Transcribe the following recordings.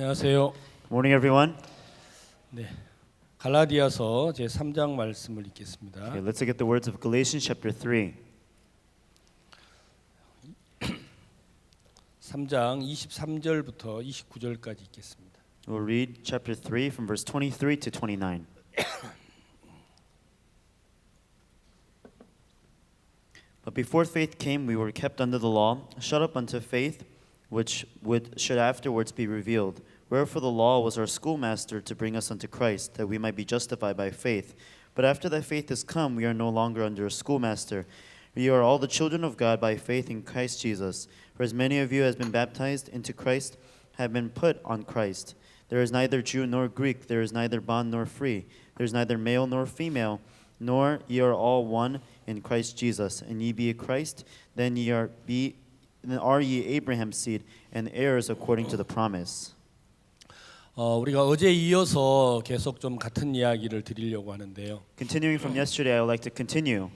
안녕하세요. Morning, everyone. 네, 갈라디아서 제 3장 말씀을 읽겠습니다. Okay, let's look at the words of Galatians chapter 3. 3장 23절부터 29절까지 읽겠습니다. We'll read chapter 3 from verse 23 to 29. But before faith came, we were kept under the law, shut up unto faith, which should afterwards be revealed. Wherefore the law was our schoolmaster to bring us unto Christ, that we might be justified by faith. But after that faith is come, we are no longer under a schoolmaster. We are all the children of God by faith in Christ Jesus. For as many of you as been baptized into Christ have been put on Christ. There is neither Jew nor Greek, there is neither bond nor free, there is neither male nor female, nor ye are all one in Christ Jesus. And ye be Christ, then are ye Abraham's seed, and heirs according to the promise. 우리가 어제 이어서 계속 좀 같은 이야기를 드리려고 하는데요. Continuing from yesterday, I would like to continue.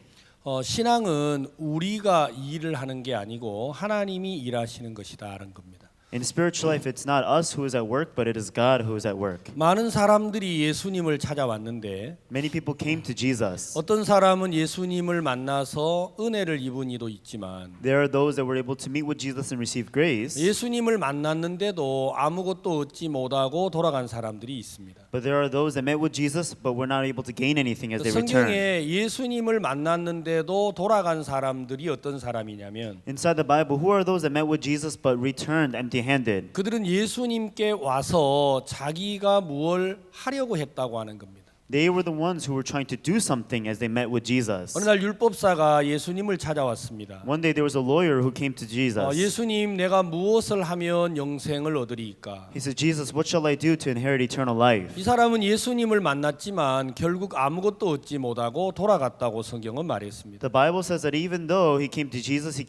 신앙은 우리가 일을 하는 게 아니고 하나님이 일하시는 것이다라는 겁니다. In spiritual life, it's not us who is at work, but it is God who is at work. 많은 사람들이 예수님을 찾아왔는데 Many people came to Jesus. 어떤 사람은 예수님을 만나서 은혜를 입은 이도 있지만 There are those that were able to meet with Jesus and receive grace. 예수님을 만났는데도 아무것도 얻지 못하고 돌아간 사람들이 있습니다. But there are those that met with Jesus, but were not able to gain anything as they returned. 성경에 예수님을 만났는데도 돌아간 사람들이 어떤 사람이냐면 Inside the Bible, who are those that met with Jesus but returned empty-handed? 그들은 예수님께 와서 자기가 무엇을 하려고 했다고 하는 겁니다. They were the ones who were trying to do something as they met with Jesus. 어느 날 율법사가 예수님을 찾아왔습니다. One day there was a lawyer who came to Jesus. 예수님, 내가 무엇을 하면 영생을 얻으리이까? He said, Jesus, what shall I do to inherit eternal life? 이 사람은 예수님을 만났지만 결국 아무것도 얻지 못하고 돌아갔다고 성경은 말했습니다. The Bible says that even though he came to Jesus, he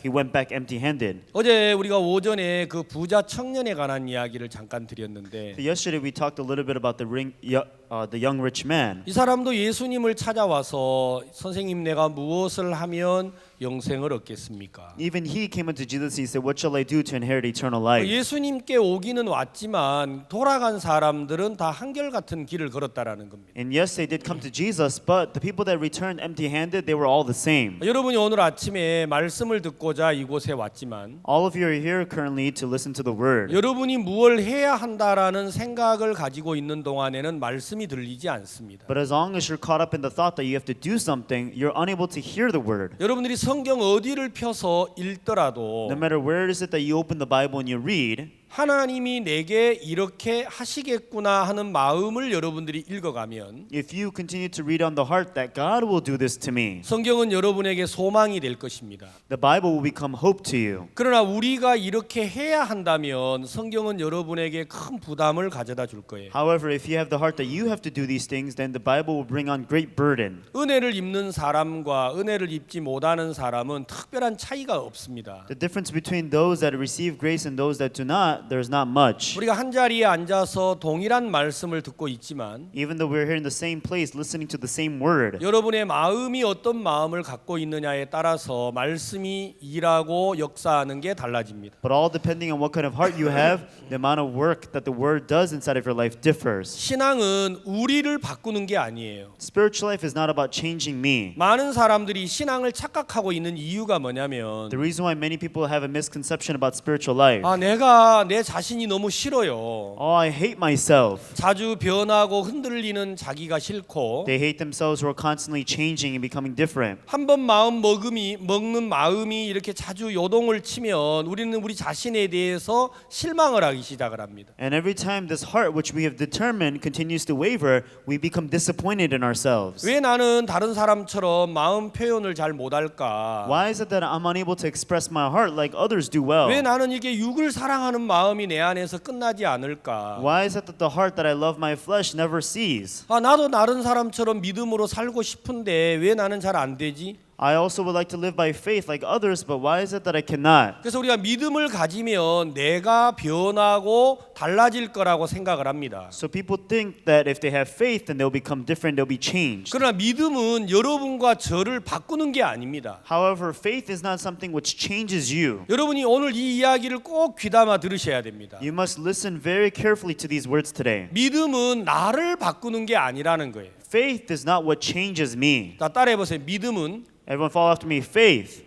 went back empty-handed. 어제 우리가 오전에 그 부자 청년에 관한 이야기를 잠깐 드렸는데 So yesterday we talked a little bit about the young rich man. 이 사람도 예수님을 찾아와서 선생님, 내가 무엇을 하면 영생을 얻겠습니까? Even he came unto Jesus and he said, what shall I do to inherit eternal life? 예수님께 오기는 왔지만 돌아간 사람들은 다 한결같은 길을 걸었다라는 겁니다. And yes, they did come to Jesus, but the people that returned empty-handed, they were all the same. 여러분이 오늘 아침에 말씀을 듣고자 이곳에 왔지만 All of you are here currently to listen to the word. 여러분이 무엇을 해야 한다라는 생각을 가지고 있는 동안에는 말씀이 들리지 않습니다. But as long as you're caught up in the thought that you have to do something, you're unable to hear the word. 여러분들이 성경 어디를 펴서 읽더라도 No matter where is it that you open the Bible and you read, 하나님이 내게 이렇게 하시겠구나 하는 마음을 여러분들이 읽어가면 if you continue to read on the heart that God will do this to me, 성경은 여러분에게 소망이 될 것입니다. the Bible will become hope to you. 그러나 우리가 이렇게 해야 한다면 성경은 여러분에게 큰 부담을 가져다 줄 거예요. However, if you have the heart that you have to do these things, then the Bible will bring on great burden. 은혜를 입는 사람과 은혜를 입지 못하는 사람은 특별한 차이가 없습니다. The difference between those that receive grace and those that do not, there's not much. 우리가 한 자리에 앉아서 동일한 말씀을 듣고 있지만 Even though we're here in the same place listening to the same word, 여러분의 마음이 어떤 마음을 갖고 있느냐에 따라서 말씀이 일하고 역사하는 게 달라집니다. but all depending on what kind of heart you have, the amount of work that the word does inside of your life differs. 신앙은 우리를 바꾸는 게 아니에요. Spiritual life is not about changing me. 많은 사람들이 신앙을 착각하고 있는 이유가 뭐냐면 The reason why many people have a misconception about spiritual life. 내가 내 자신이 너무 싫어요. Oh, I hate myself. 자주 변하고 흔들리는 자기가 싫고 They hate themselves who are constantly changing and becoming different. 한 번 먹는 마음이 이렇게 자주 요동을 치면 우리는 우리 자신에 대해서 실망을 하기 시작을 합니다. And every time this heart which we have determined continues to waver, we become disappointed in ourselves. 왜 나는 다른 사람처럼 마음 표현을 잘 못할까? Why is it that I'm unable to express my heart like others do well? 왜 나는 이게 육을 사랑하는 마음이 내 안에서 끝나지 않을까? Why is it that the heart that I love my flesh never sees? 나도 다른 사람처럼 믿음으로 살고 싶은데 왜 나는 잘 안 되지? I also would like to live by faith like others, but why is it that I cannot? 그래서 우리가 믿음을 가지면 내가 변하고 달라질 거라고 생각을 합니다. So people think that if they have faith, then they'll become different, they'll be changed. 그러나 믿음은 여러분과 저를 바꾸는 게 아닙니다. However, faith is not something which changes you. 여러분이 오늘 이 이야기를 꼭 귀담아 들으셔야 됩니다. You must listen very carefully to these words today. 믿음은 나를 바꾸는 게 아니라는 거예요. Faith is not what changes me. 자, 따라해 보세요. 믿음은 Everyone follow after me. Faith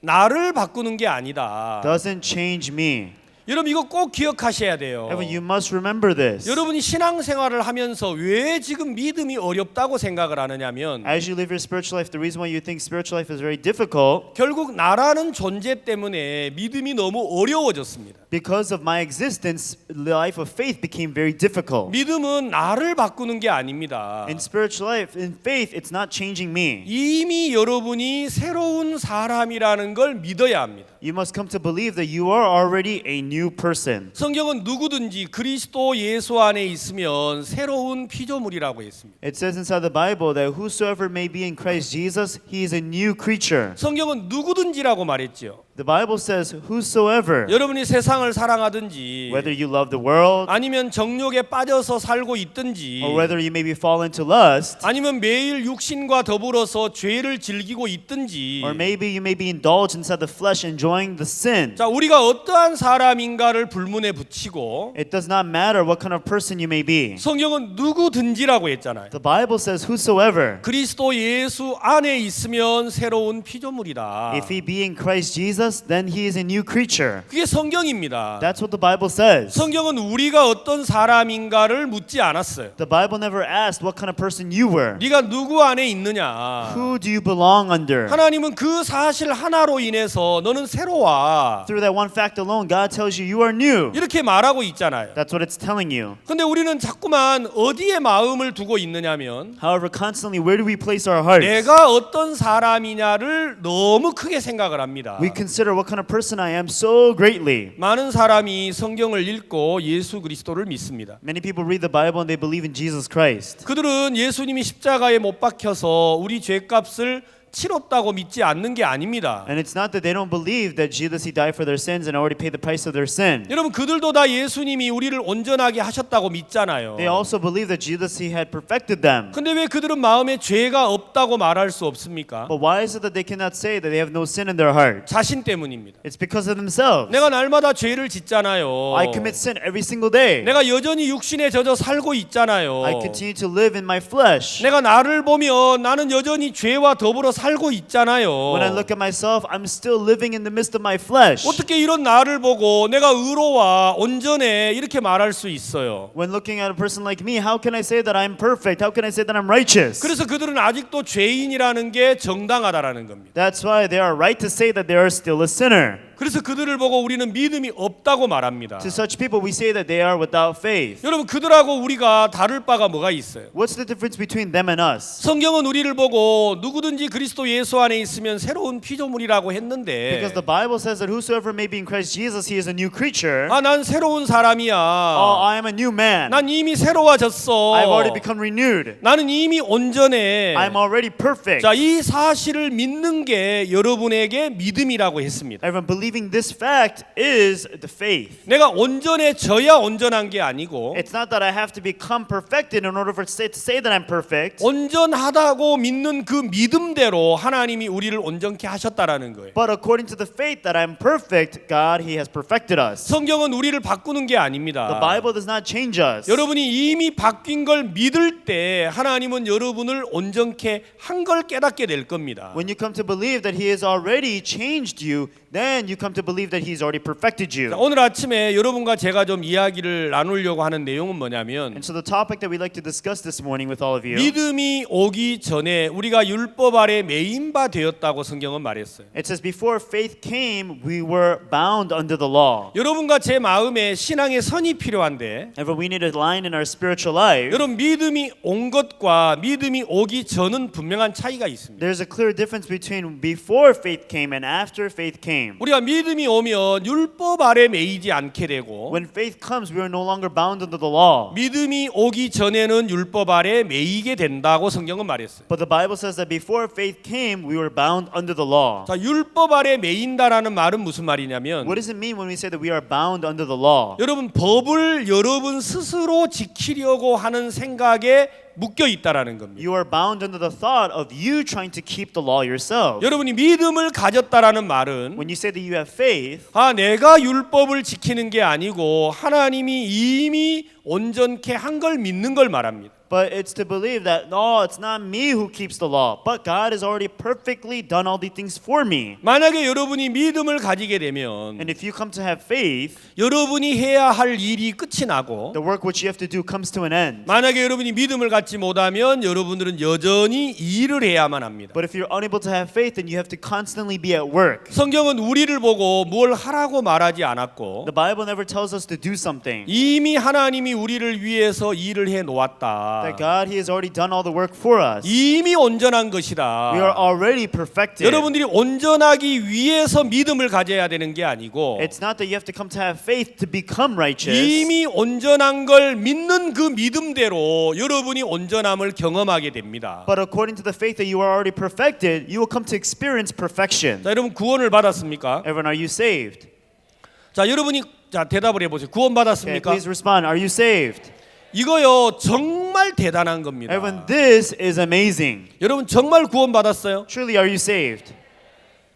나를 바꾸는 게 아니다. doesn't change me. 여러분 이거 꼭 기억하셔야 돼요. Everyone, you must remember this. 여러분이 신앙생활을 하면서 왜 지금 믿음이 어렵다고 생각을 하느냐면 As you live your spiritual life, the reason why you think spiritual life is very difficult 결국 나라는 존재 때문에 믿음이 너무 어려워졌습니다. because of my existence, the life of faith became very difficult. 믿음은 나를 바꾸는 게 아닙니다. In spiritual life, in faith, it's not changing me. 이미 여러분이 새로운 사람이라는 걸 믿어야 합니다. You must come to believe that you are already a new person. 성경은 누구든지 그리스도 예수 안에 있으면 새로운 피조물이라고 했습니다. It says inside the Bible that whosoever may be in Christ Jesus, he is a new creature. 성경은 누구든지라고 말했죠. The Bible says whosoever, 여러분이 세상을 사랑하든지 whether you love the world 아니면 정욕에 빠져서 살고 있든지 or whether you maybe fall into lust 아니면 매일 육신과 더불어서 죄를 즐기고 있든지 or maybe you may be indulged inside the flesh enjoying the sin. 자, 우리가 어떠한 사람인가를 불문에 붙이고 It does not matter what kind of person you may be. 성경은 누구든지라고 했잖아요. The Bible says whosoever, 그리스도 예수 안에 있으면 새로운 피조물이다. if he be in Christ Jesus, then he is a new creature. 그게 성경입니다. That's what the Bible says. 성경은 우리가 어떤 사람인가를 묻지 않았어요. The Bible never asked what kind of person you were. 네가 누구 안에 있느냐. Who do you belong under? 하나님은 그 사실 하나로 인해서 너는 새로워. Through that one fact alone, God tells you you are new. 이렇게 말하고 있잖아요. That's what it's telling you. 근데 우리는 자꾸만 어디에 마음을 두고 있느냐면 However, constantly, where do we place our hearts? 내가 어떤 사람이냐를 너무 크게 생각을 합니다. We consider what kind of person I am so greatly. 많은 사람이 성경을 읽고 예수 그리스도를 믿습니다. Many people read the Bible and they believe in Jesus Christ. 그들은 예수님이 십자가에 못 박혀서 우리 죄값을 치렀다고 믿지 않는 게 아닙니다. And it's not that they don't believe that Jesus, he died for their sins and already paid the price of their sin. 여러분 그들도 다 예수님이 우리를 온전하게 하셨다고 믿잖아요. They also believe that Jesus, he had perfected them. 근데 왜 그들은 마음에 죄가 없다고 말할 수 없습니까? But why is it that they cannot say that they have no sin in their heart? 자신 때문입니다. It's because of themselves. 내가 날마다 죄를 짓잖아요. I commit sin every single day. 내가 여전히 육신에 젖어 살고 있잖아요. I continue to live in my flesh. 내가 나를 보면 나는 여전히 죄와 더불어 살고 있잖아요. When I look at myself, I'm still living in the midst of my flesh. 어떻게 이런 나를 보고 내가 의로와 온전해 이렇게 말할 수 있어요? When looking at a person like me, how can I say that I'm perfect? How can I say that I'm righteous? 그래서 그들은 아직도 죄인이라는 게 정당하다라는 겁니다. That's why they are right to say that they are still a sinner. 그래서 그들을 보고 우리는 믿음이 없다고 말합니다. To such people, we say that they are without faith. 여러분 그들하고 우리가 다를 바가 뭐가 있어요? What's the difference between them and us? 성경은 우리를 보고 누구든지 그리스도 예수 안에 있으면 새로운 피조물이라고 했는데 Because the Bible says that whosoever may be in Christ Jesus, he is a new creature. 아, 난 새로운 사람이야. I am a new man. 난 이미 새로워졌어. I've already become renewed. 나는 이미 온전해. I'm already perfect. 자, 이 사실을 믿는 게 여러분에게 믿음이라고 했습니다. Everyone believing this fact is the faith. 내가 온전해져야 온전한 게 아니고 It's not that I have to become perfected in order for to say that I'm perfect. 온전하다고 믿는 그 믿음대로 하나님이 우리를 온전케 하셨다라는 거예요. But according to the faith that I'm perfect, God, he has perfected us. 성경은 우리를 바꾸는 게 아닙니다. The Bible does not change us. 여러분이 이미 바뀐 걸 믿을 때 하나님은 여러분을 온전케 한 걸 깨닫게 될 겁니다. When you come to believe that he has already changed you, then you come to believe that he's already perfected 자, you. 오늘 아침에 여러분과 제가 좀 이야기를 나누려고 하는 내용은 뭐냐면 And so the topic that we'd like to discuss this morning with all of you, 믿음이 오기 전에 우리가 율법 아래 매인 바 되었다고 성경은 말했어요. it says before faith came, we were bound under the law. 여러분과 제 마음에 신앙의 선이 필요한데 And we need a line in our spiritual life. 여러분 믿음이 온 것과 믿음이 오기 전은 분명한 차이가 있습니다. There's a clear difference between before faith came and after faith came. 우리가 믿음이 오면 율법 아래 매이지 않게 되고 When faith comes, we are no longer bound under the law. 믿음이 오기 전에는 율법 아래 매이게 된다고 성경은 말했어요. But the Bible says that before faith came, we were bound under the law. 자, 율법 아래 매인다라는 말은 무슨 말이냐면 What does it mean when we say that we are bound under the law? 여러분 법을 여러분 스스로 지키려고 하는 생각에 묶여 있다라는 겁니다. You are bound under the thought of you trying to keep the law yourself. 여러분이 믿음을 가졌다라는 말은 When you say that you have faith, 내가 율법을 지키는 게 아니고 하나님이 이미 온전케 한 걸 믿는 걸 말합니다. but it's to believe that no, it's not me who keeps the law, but God has already perfectly done all these things for me. 만약에 여러분이 믿음을 가지게 되면 And if you come to have faith, 여러분이 해야 할 일이 끝이 나고 the work which you have to do comes to an end. 만약에 여러분이 믿음을 갖지 못하면 여러분들은 여전히 일을 해야만 합니다. But if you're unable to have faith, then you have to constantly be at work. 성경은 우리를 보고 뭘 하라고 말하지 않았고 The Bible never tells us to do something. 이미 하나님이 우리를 위해서 일을 해 놓았다. That God, He has already done all the work for us. 이미 온전한 We are 것이다. already perfected. 여러분들이 온전하기 위해서 믿음을 가져야 되는 게 아니고 It's not that you have to come to have faith to become righteous. 이미 온전한 걸 믿는 그 믿음대로 여러분이 온전함을 경험하게 됩니다. But according to the faith that you are already perfected, you will come to experience perfection. 자, 여러분 구원을 받았습니까? Everyone, are you saved? 자, 여러분이 대답을 해보세요. 구원 Okay, 받았습니까? please respond. Are you saved? 이거요 정말 대단한 겁니다. Everyone, this is amazing. 여러분 정말 구원 받았어요? Truly, are you saved?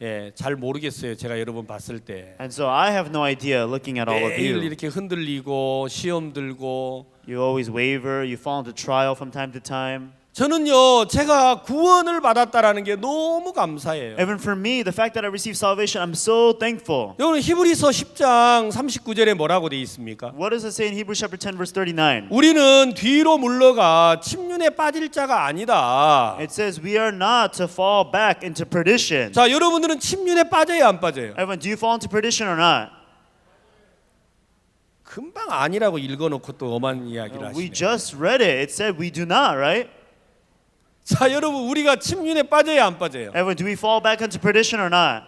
예, 잘 모르겠어요. 제가 여러분 봤을 때 And so I have no idea looking at all of 매일 you. 이렇게 흔들리고 시험 들고 You always waver, you fall into trial from time to time. 저는요 제가 구원을 받았다라는 게 너무 감사해요. Even for me, the fact that I received salvation, I'm so thankful. 여러분 히브리서 10장 39절에 뭐라고 돼 있습니까? What does it say in Hebrews chapter 10 verse 39? 우리는 뒤로 물러가 침륜에 빠질 자가 아니다. It says we are not to fall back into perdition. 자, 여러분들은 침륜에 빠져요, 안 빠져요? Everyone, do you fall into perdition or not? 금방 아니라고 읽어놓고 또 엄한 이야기를 We 하시네. just read it. It said we do not, right? 자, 여러분 우리가 침륜에 빠져요, 안 빠져요? Everyone, do we fall back into perdition or not?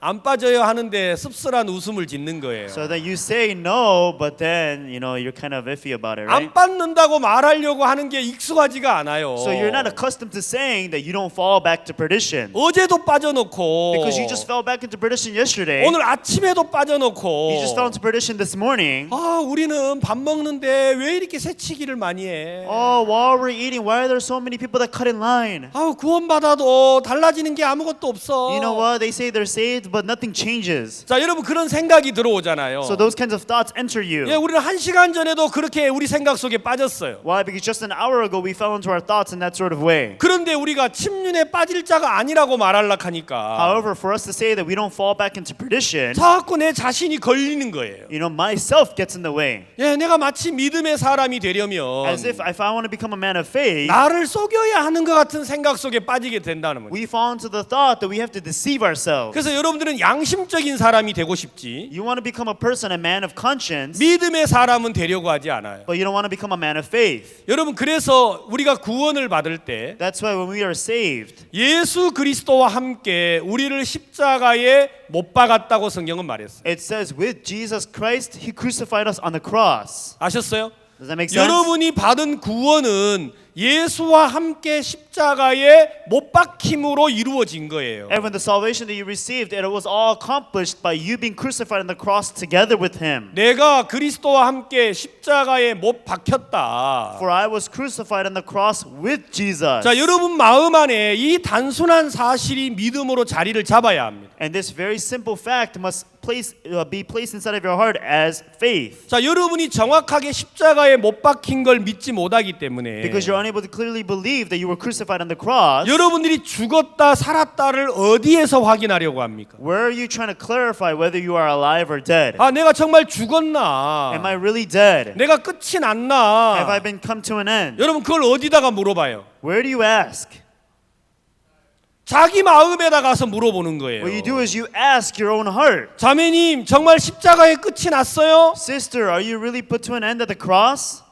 안 빠져요 하는데 씁쓸한 웃음을 짓는 거예요. So that you say no, but then, you're kind of iffy about it, right? 안 빠진다고 말하려고 하는 게 익숙하지가 않아요. So you're not accustomed to saying that you don't fall back to perdition. 어제도 빠져놓고 Because you just fell back into perdition yesterday. 오늘 아침에도 빠져놓고 You just fell into perdition this morning. 우리는 밥 먹는데 왜 이렇게 새치기를 많이 해? Oh, while we're eating, why are there so many people that cut in line? 구원받아도 달라지는 게 아무것도 없어. You know what? They say they're saved, but nothing changes. 자, 여러분 그런 생각이 들어오잖아요. So those kinds of thoughts enter you. 예, 우리는 1시간 전에도 그렇게 우리 생각 속에 빠졌어요. Why? Because just an hour ago we fell into our thoughts in that sort of way. 그런데 우리가 침륜에 빠질 자가 아니라고 말하려고 하니까 However, for us to say that we don't fall back into perdition, 자꾸 내 자신이 걸리는 거예요. myself gets in the way. 예, 내가 마치 믿음의 사람이 되려면 As if I want to become a man of faith, 나를 속여야 하는 것 같은 생각 속에 빠지게 된다는 거예요. we fall into the thought that we have to deceive ourselves. 그래서 여러분들은 양심적인 사람이 되고 싶지 You want to become a person, a man of conscience, 믿음의 사람은 되려고 하지 않아요. but you don't want to become a man of faith. 여러분 그래서 우리가 구원을 받을 때 That's why when we are saved, 예수 그리스도와 함께 우리를 십자가에 못 박았다고 성경은 말했어요. it says with Jesus Christ, He crucified us on the cross. 아셨어요? Does that make sense? 여러분이 받은 구원은 예수와 함께 십자가에 못 박힘으로 이루어진 거예요. And when the salvation that you received, it was all accomplished by you being crucified on the cross together with Him. 내가 그리스도와 함께 십자가에 못 박혔다. For I was crucified on the cross with Jesus. 자, 여러분 마음 안에 이 단순한 사실이 믿음으로 자리를 잡아야 합니다. And this very simple fact must be placed inside of your heart as faith. 자, 여러분이 정확하게 십자가에 못 박힌 걸 믿지 못하기 때문에 Because you're unable to clearly believe that you were crucified on the cross. 여러분들이 죽었다 살았다를 어디에서 확인하려고 합니까? Where are you trying to clarify whether you are alive or dead? 내가 정말 죽었나? Am I really dead? 내가 끝이 Have 났나? I been come to an end? 여러분 그걸 어디다가 물어봐요? Where do you ask? 자기 마음에다 가서 물어보는 거예요. What you do is you ask your own heart. 자매님, 정말 십자가의 끝이 났어요? Sister, are you really put to an end at the cross?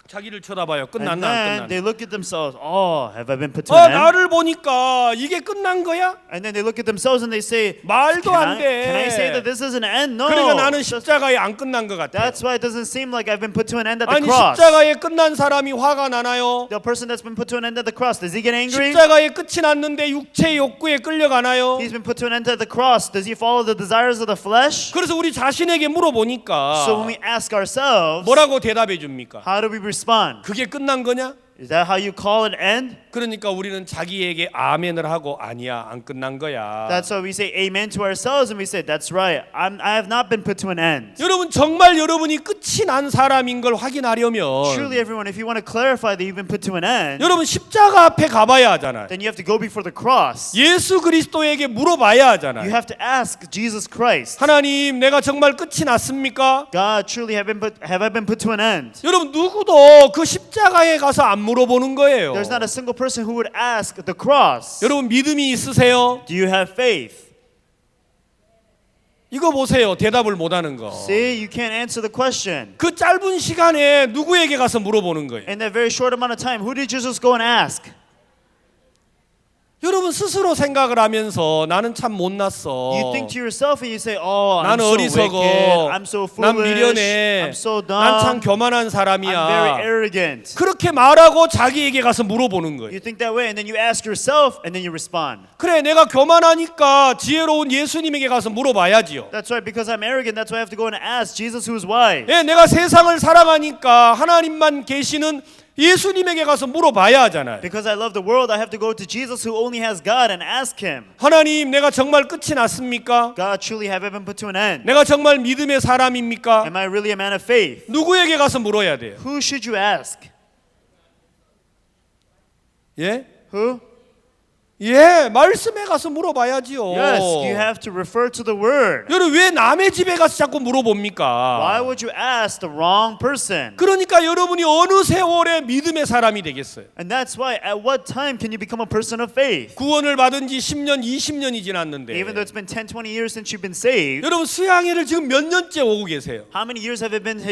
자기를 쳐다봐요. And 끝났나 안 then 끝났나. they look at themselves. Oh, have I been put to an end? 나를 보니까 이게 끝난 거야? And then they look at themselves and they say, 말도 안 can I say 돼. that this is an end? No. 그러니까 나는 십자가에 안 끝난 것 같아. That's why it doesn't seem like I've been put to an end at the 아니 cross. 십자가에 끝난 사람이 화가 나나요? The person that's been put to an end at the cross, does he get angry? 십자가에 끝이 났는데 육체의 욕구에 끌려가나요? He's been put to an end at the cross. Does he follow the desires of the flesh? 그래서 우리 자신에게 물어보니까 So when we ask ourselves, 뭐라고 대답해 줍니까? how do we respond? 그게 끝난 거냐? Is that how you call an end? 그러니까 우리는 자기에게 아멘을 하고 아니야 안 끝난 거야. That's why we say amen to ourselves and we say, that's right. I have not been put to an end. 여러분 정말 여러분이 끝이 난 사람인 걸 확인하려면 Truly, everyone, if you want to clarify that you've been put to an end, 여러분 십자가 앞에 가봐야 하잖아요. then you have to go before the cross. 예수 그리스도에게 물어봐야 You 하잖아요. have to ask Jesus Christ, 하나님 내가 정말 끝이 났습니까? God, truly have I been put to an end? 여러분 누구도 그 십자가에 가서 안 물어보는 거예요. There's not a single person who would ask the cross. 여러분 믿음이 있으세요? Do you have faith? 이거 보세요. 대답을 못하는 거. See, you can't answer the question. 그 짧은 시간에 누구에게 가서 물어보는 거예요. In that very short amount of time, who did Jesus go and ask? 여러분 스스로 생각을 하면서 나는 참 못났어. You think to yourself and you say, "Oh, I'm 나는 so 어리석어. wicked. I'm so 난 foolish. 미련해. I'm so 난 참 dumb. 교만한 I'm very 사람이야. arrogant." 그렇게 말하고 자기에게 가서 물어보는 거예요. You think that way, and then you ask yourself, and then you respond. 그래 내가 교만하니까 지혜로운 예수님에게 가서 물어봐야지요. That's right, because I'm arrogant. That's why I have to go and ask Jesus, who is wise. 예, 내가 세상을 사랑하니까 하나님만 계시는 예수님에게 가서 물어봐야 하잖아요. Because I love the world, I have to go to Jesus, who only has God, and ask Him, 하나님 내가 정말 끝이 났습니까? God, truly have I been put to an end? 내가 정말 믿음의 사람입니까? Am I really a man of faith? 누구에게 가서 물어야 돼요? Who should you ask? 예? Who? 예, 말씀에 가서 물어봐야지요. Yes, you have to refer to the Word. 여러분 왜 남의 집에 가서 자꾸 물어봅니까? Why would you ask the wrong person? 그러니까 여러분이 어느 세월에 믿음의 사람이 되겠어요? And that's why, at what time can you become a person of faith? 구원을 받은 지 10년, 20년이 지났는데 Even though it's been 10, 20 years since you've been saved, 여러분 수양회를 지금 몇 년째 오고 계세요? how many years have you been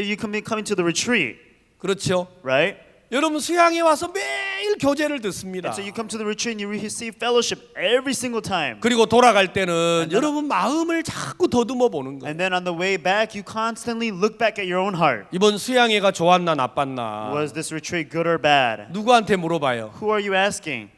coming to the retreat? 그렇죠? Right? 여러분 수양회 와서 매일 교제를 듣습니다. And so you come to the retreat and you receive fellowship every single time. 그리고 돌아갈 때는 여러분 마음을 자꾸 더듬어 보는 거예요. And then on the way back, you constantly look back at your own heart. 이번 수양회가 좋았나 나빴나? Was this retreat good or bad? 누구한테 물어봐요? Who are you asking?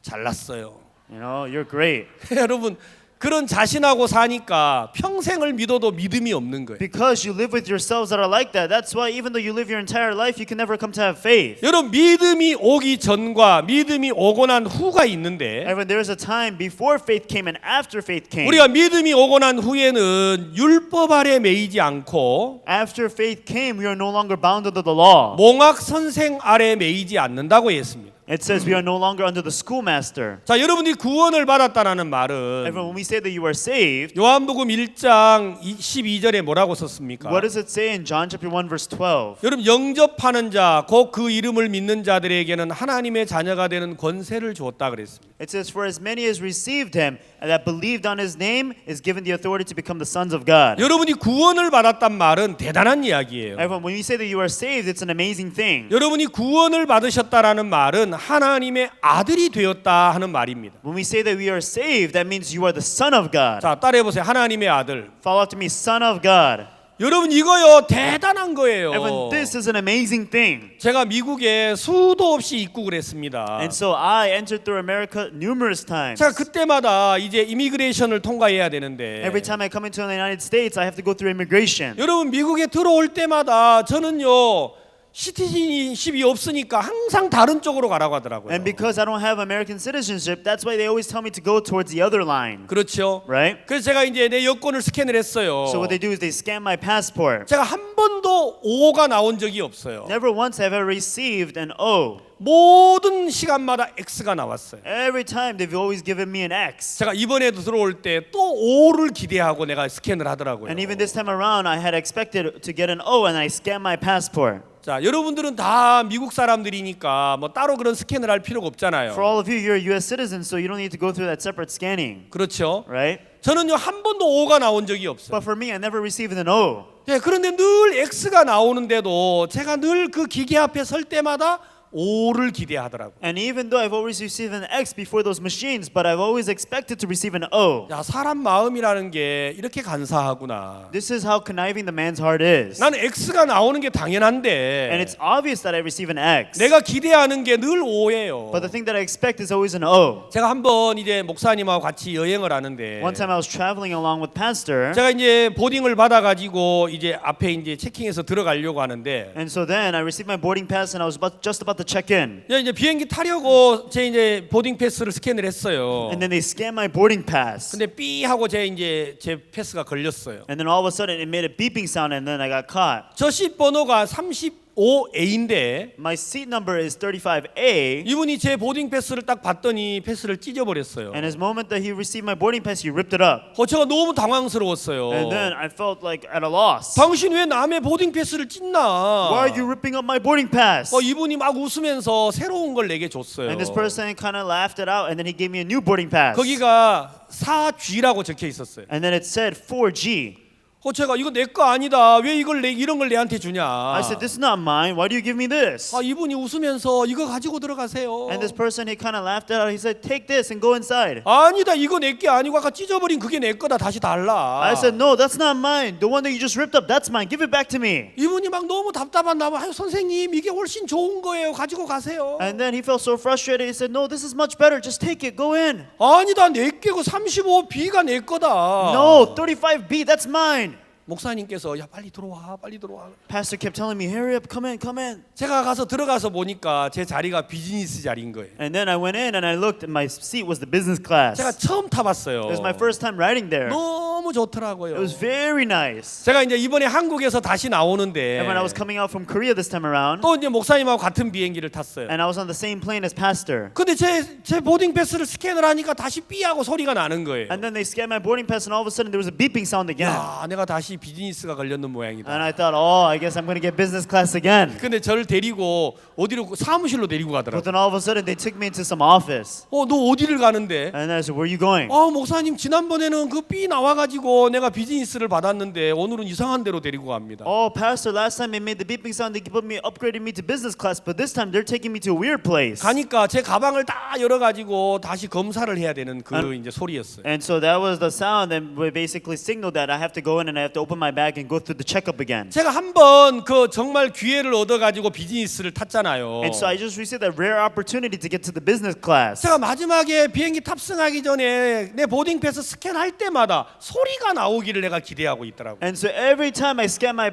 잘났어요. You know, you're great. 여러분 그런 자신하고 사니까 평생을 믿어도 믿음이 없는 거예요. Because you live with yourselves that are like that. That's why even though you live your entire life, you can never come to have faith. 여러분 믿음이 오기 전과 믿음이 오고 난 후가 있는데 And when there's a time before faith came and after faith came, 우리가 믿음이 오고 난 후에는 율법 아래 매이지 않고 after faith came, we are no longer bound under the law. 몽학 선생 아래 매이지 않는다고 했습니다. It says we are no longer under the schoolmaster. 자, 여러분이 구원을 받았다라는 말은 Everyone, when we say that you are saved, 요한복음 1장 12절에 뭐라고 썼습니까? what does it say in John chapter 1 verse 12? 여러분 영접하는 자, 곧 그 이름을 믿는 자들에게는 하나님의 자녀가 되는 권세를 주었다 그랬습니다. It says, for as many as received him and that believed on his name is given the authority to become the sons of God. 여러분이 구원을 받았단 말은 대단한 이야기예요. Everyone, when we say that you are saved, it's an amazing thing. 여러분이 구원을 받으셨다라는 말은 하나님의 아들이 되었다 하는 말입니다. When we say that we are saved, that means you are the son of God. 자, 따라해 보세요. 하나님의 아들. Follow after me, son of God. 여러분 이거요 대단한 거예요. Everyone, this is an amazing thing. 제가 미국에 수도 없이 입국을 했습니다. And so I entered through America numerous times. 자, 그때마다 이제 이미그레이션을 통과해야 되는데 Every time I come into the United States, I have to go through immigration. 여러분 미국에 들어올 때마다 저는요 시티즌십이 없으니까 항상 다른 쪽으로 가라고 하더라고요. And because I don't have American citizenship, that's why they always tell me to go towards the other line. 그렇죠. Right? 그래서 제가 이제 내 여권을 스캔을 했어요. So what they do is they scan my passport. 제가 한 번도 O가 나온 적이 없어요. Never once have I received an O. 모든 시간마다 X가 나왔어요. Every time they've always given me an X. 제가 이번에도 들어올 때 또 O를 기대하고 내가 스캔을 하더라고요. And even this time around, I had expected to get an O and I scanned my passport. 자, 여러분들은 다 미국 사람들이니까 뭐 따로 그런 스캔을 할 필요가 없잖아요. For all of you, you're U.S. citizens, so you don't need to go through that separate scanning. 그렇죠. Right? 저는요 한 번도 O가 나온 적이 없어요. But for me, I never received an O. 예, 그런데 늘 X가 나오는데도 제가 늘 그 기계 앞에 설 때마다 O를 기대하더라고요. And even though I've always received an X before those machines, but I've always expected to receive an O. 야, 사람 마음이라는 게 이렇게 간사하구나. This is how conniving the man's heart is. 나는 X가 나오는 게 And 당연한데 it's obvious that I receive an X. 내가 기대하는 게 늘 O예요. But the thing that I expect is always an O. 제가 한번 이제 목사님하고 같이 여행을 하는데 One time I was traveling along with Pastor, 제가 이제 보딩을 받아가지고 이제 앞에 이제 체킹해서 들어가려고 하는데 and so then I received my boarding pass, and I was just about to check in. 이제 비행기 타려고 제 이제 보딩 패스를 스캔을 했어요. And then they scanned my boarding pass. 근데 삐 하고 제 이제 제 패스가 걸렸어요. And then all of a sudden it made a beeping sound, and then I got caught. 저 시 번호가 35A인데 My seat number is 35A, 이분이 제 보딩 패스를 딱 봤더니 패스를 찢어버렸어요. and as moment that he received my boarding pass, he ripped it up. 제가 너무 당황스러웠어요. And then I felt like at a loss. 당신 왜 남의 보딩 패스를 찢나? Why are you ripping up my boarding pass? 이분이 막 웃으면서 새로운 걸 내게 줬어요. And this person kind of laughed it out, and then he gave me a new boarding pass. 거기가 4G라고 적혀 있었어요. And then it said 4G. 제가 이거 내 거 아니다. 왜 이런 걸 내한테 주냐? I said, this is not mine. Why do you give me this? 이분이 웃으면서 이거 가지고 들어가세요. And this person, he kind of laughed it out. He said, take this and go inside. 아니다. 이거 내 게 아니고 아까 찢어버린 그게 내 거다. 다시 달라. I said, no, that's not mine. The one that you just ripped up, that's mine. Give it back to me. 이분이 막 너무 답답한 나무. 선생님 이게 훨씬 좋은 거예요. 가지고 가세요. And then he felt so frustrated. He said, no, this is much better. Just take it. Go in. 아니다. 내 게고 35B가 내 거다. No, 35B, that's mine. 목사님께서 야 빨리 들어와. 빨리 들어와. Pastor kept telling me, hurry up, come in, come in. 제가 가서 들어가서 보니까 제 자리가 비즈니스 자리인 거예요. And then I went in and I looked, and my seat was the business class. 제가 처음 타봤어요. It was my first time riding there. 너무 좋더라고요. It was very nice. 제가 이제 이번에 한국에서 다시 나오는데 And when I was coming out from Korea this time around, 또 이제 목사님하고 같은 비행기를 탔어요. and I was on the same plane as Pastor. 근데 제 보딩 패스를 스캔을 하니까 다시 삐하고 소리가 나는 거예요. And then they scanned my boarding pass, and all of a sudden there was a beeping sound again. 야, 내가 다시 비즈니스가 걸렸는 모양이다. And I thought, oh, I guess I'm going to get business class again. 근데 저를 데리고 어디로 사무실로 데리고 But 가더라고. then all of a sudden they took me into some office. 너 어디를 가는데? And I said, where are you going? 목사님 지난번에는 그 삐 나와가지고 내가 비즈니스를 받았는데 오늘은 이상한 데로 데리고 갑니다. Oh, Pastor, last time they made the beeping sound, they upgraded me to business class, but this time they're taking me to a weird place. 가니까 제 가방을 다 열어가지고 다시 검사를 해야 되는 그 이제 소리였어요. And so that was the sound that basically signaled that I have to go in and I have to open my bag and go through the checkup again. 제가 한번 그 정말 기회를 얻어가지고 비즈니스를 탔잖아요. And so I just received that rare opportunity to get to the business class. 제가 마지막에 비행기 탑승하기 전에 내 보딩 패스 스캔할 때마다 소리가 나오기를 내가 기대하고 있더라고요. And so every time I scan my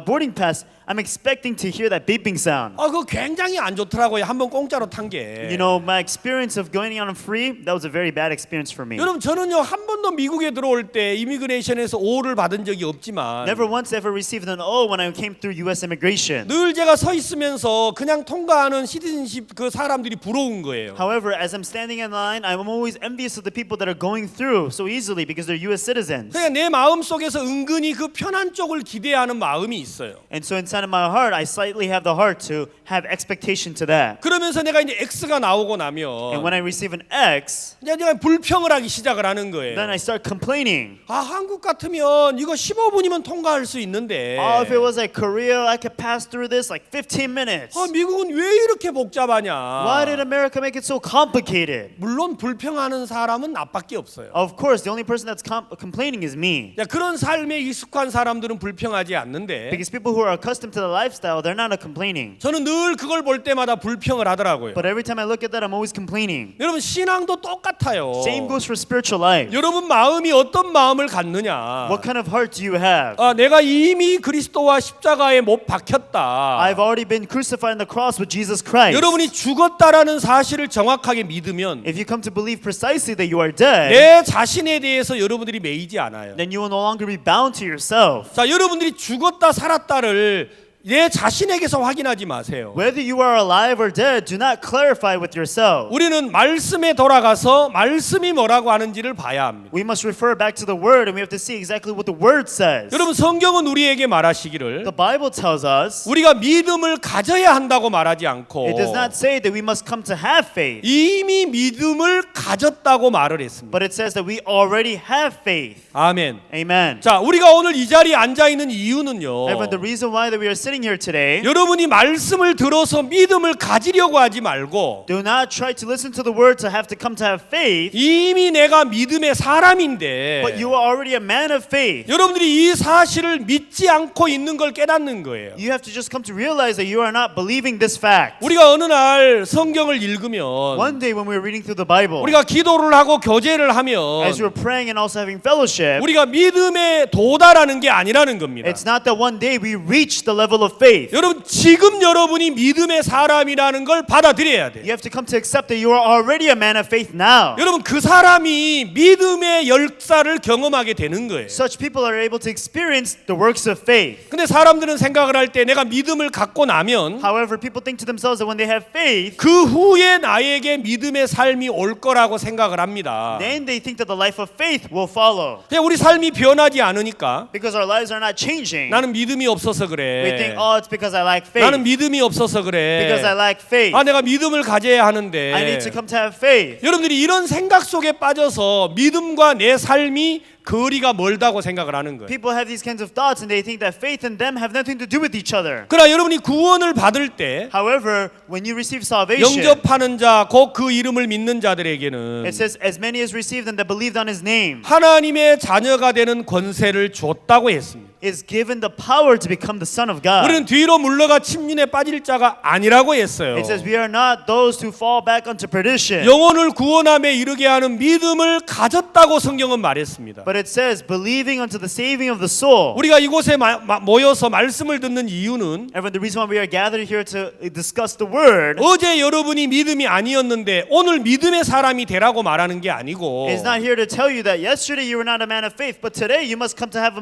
boarding pass, I'm expecting to hear that beeping sound. 그거 굉장히 안 좋더라고요. 한번 공짜로 탄 게. You know, my experience of going on free, that was a very bad experience for me. 여러분 저는요 한 번도 미국에 들어올 때 이미그레이션에서 O를 받은 적이 없지만 Never once ever received an O when I came through U.S. immigration. 늘 제가 서 있으면서 그냥 통과하는 시티즌십 그 사람들이 부러운 거예요. However, as I'm standing in line, I'm always envious of the people that are going through so easily because they're U.S. citizens. 그냥 내 마음 속에서 은근히 그 편한 쪽을 기대하는 마음이 있어요. And so inside of my heart, I slightly have the heart to have expectation to that. 그러면서 내가 이제 X가 나오고 And 나면 when I receive an X, 이제 내가 불평을 하기 시작을 하는 거예요. then I start complaining. 한국 같으면 이거 15분이면 통과할 수 있는데 Oh, if it was like Korea, I could pass through this like 15 minutes. 미국은 왜 이렇게 복잡하냐? Why did America make it so complicated? 물론 불평하는 사람은 나밖에 없어요. Of course, the only person that's complaining is me. 그런 삶에 익숙한 사람들은 불평하지 않는데 Because people who are accustomed to the lifestyle, they're not complaining. 저는 늘 그걸 볼 때마다 불평을 하더라고요. But every time I look at that, I'm always complaining. 여러분 신앙도 똑같아요. Same goes for spiritual life. 여러분 마음이 어떤 마음을 갖느냐? What kind of heart do you have? 내가 이미 그리스도와 십자가에 못 박혔다. I've already been crucified on the cross with Jesus Christ. 여러분이 죽었다라는 사실을 정확하게 믿으면 If you come to believe precisely that you are dead, 내 자신에 대해서 여러분들이 매이지 않아요. then you will no longer be bound to yourself. 자, 여러분들이 죽었다 살았다를 내 자신에게서 확인하지 마세요. Whether you are alive or dead, do not clarify with yourself. 우리는 말씀에 돌아가서 말씀이 뭐라고 하는지를 봐야 합니다. We must refer back to the Word and we have to see exactly what the Word says. 여러분 성경은 우리에게 말하시기를 The Bible tells us 우리가 믿음을 가져야 한다고 말하지 않고 it does not say that we must come to have faith, 이미 믿음을 가졌다고 말을 했습니다. but it says that we already have faith. 아멘. Amen. 자, 우리가 오늘 이 자리에 앉아 있는 이유는요. And the reason why that we are sitting here today, 여러분이 말씀을 들어서 믿음을 가지려고 하지 말고 do not try to listen to the Word to have to come to have faith, 이미 내가 믿음의 사람인데 but you are already a man of faith. 여러분들이 이 사실을 믿지 않고 있는 걸 깨닫는 거예요. You have to just come to realize that you are not believing this fact. 우리가 어느 날 성경을 읽으면 One day when we were reading through the Bible, 우리가 기도를 하고 교제를 하면 as we were praying and also having fellowship, 우리가 믿음에 도달하는 게 아니라는 겁니다. it's not that one day we reach the level of faith. 여러분 지금 여러분이 믿음의 사람이라는 걸 받아들여야 돼요. You have to come to accept that you are already a man of faith now. 여러분 그 사람이 믿음의 역사를 경험하게 되는 거예요. Such people are able to experience the works of faith. 근데 사람들은 생각을 할 때 내가 믿음을 갖고 나면 However, people think to themselves that when they have faith, 그 후에 나에게 믿음의 삶이 올 거라고 생각을 합니다. then they think that the life of faith will follow. 그냥 우리 삶이 변하지 않으니까 Because our lives are not changing. 나는 믿음이 없어서 We 그래. think, oh, it's because I lack faith. 나는 믿음이 없어서 Because I 그래. lack faith. 아 내가 믿음을 가져야 I need to 하는데 come to have faith. 여러분들이 이런 생각 속에 빠져서 믿음과 내 삶이 거리가 멀다고 생각을 하는 거예요. People have these kinds of thoughts and they think that faith and them have nothing to do with each other. 그러나 여러분이 구원을 받을 때 However, when you receive salvation, 영접하는 자, 곧 그 이름을 믿는 자들에게는 it says, as many as received and that believed on his name, 하나님의 자녀가 되는 권세를 줬다고 했습니다. is given the power to become the Son of God. 우리는 뒤로 물러가 침륜에 빠질 자가 아니라고 했어요. It says, we are not those who fall back unto perdition. 영혼을 구원함에 이르게 하는 믿음을 가졌다고 성경은 말했습니다. But it says, believing unto the saving of the soul. 우리가 이곳에 모여서 말씀을 듣는 이유는 And the reason why we are gathered here to discuss the word 어제 여러분이 믿음이 아니었는데 오늘 믿음의 사람이 되라고 말하는 게 아니고 is not here to tell you that yesterday you were not a man of faith, but today you must come to have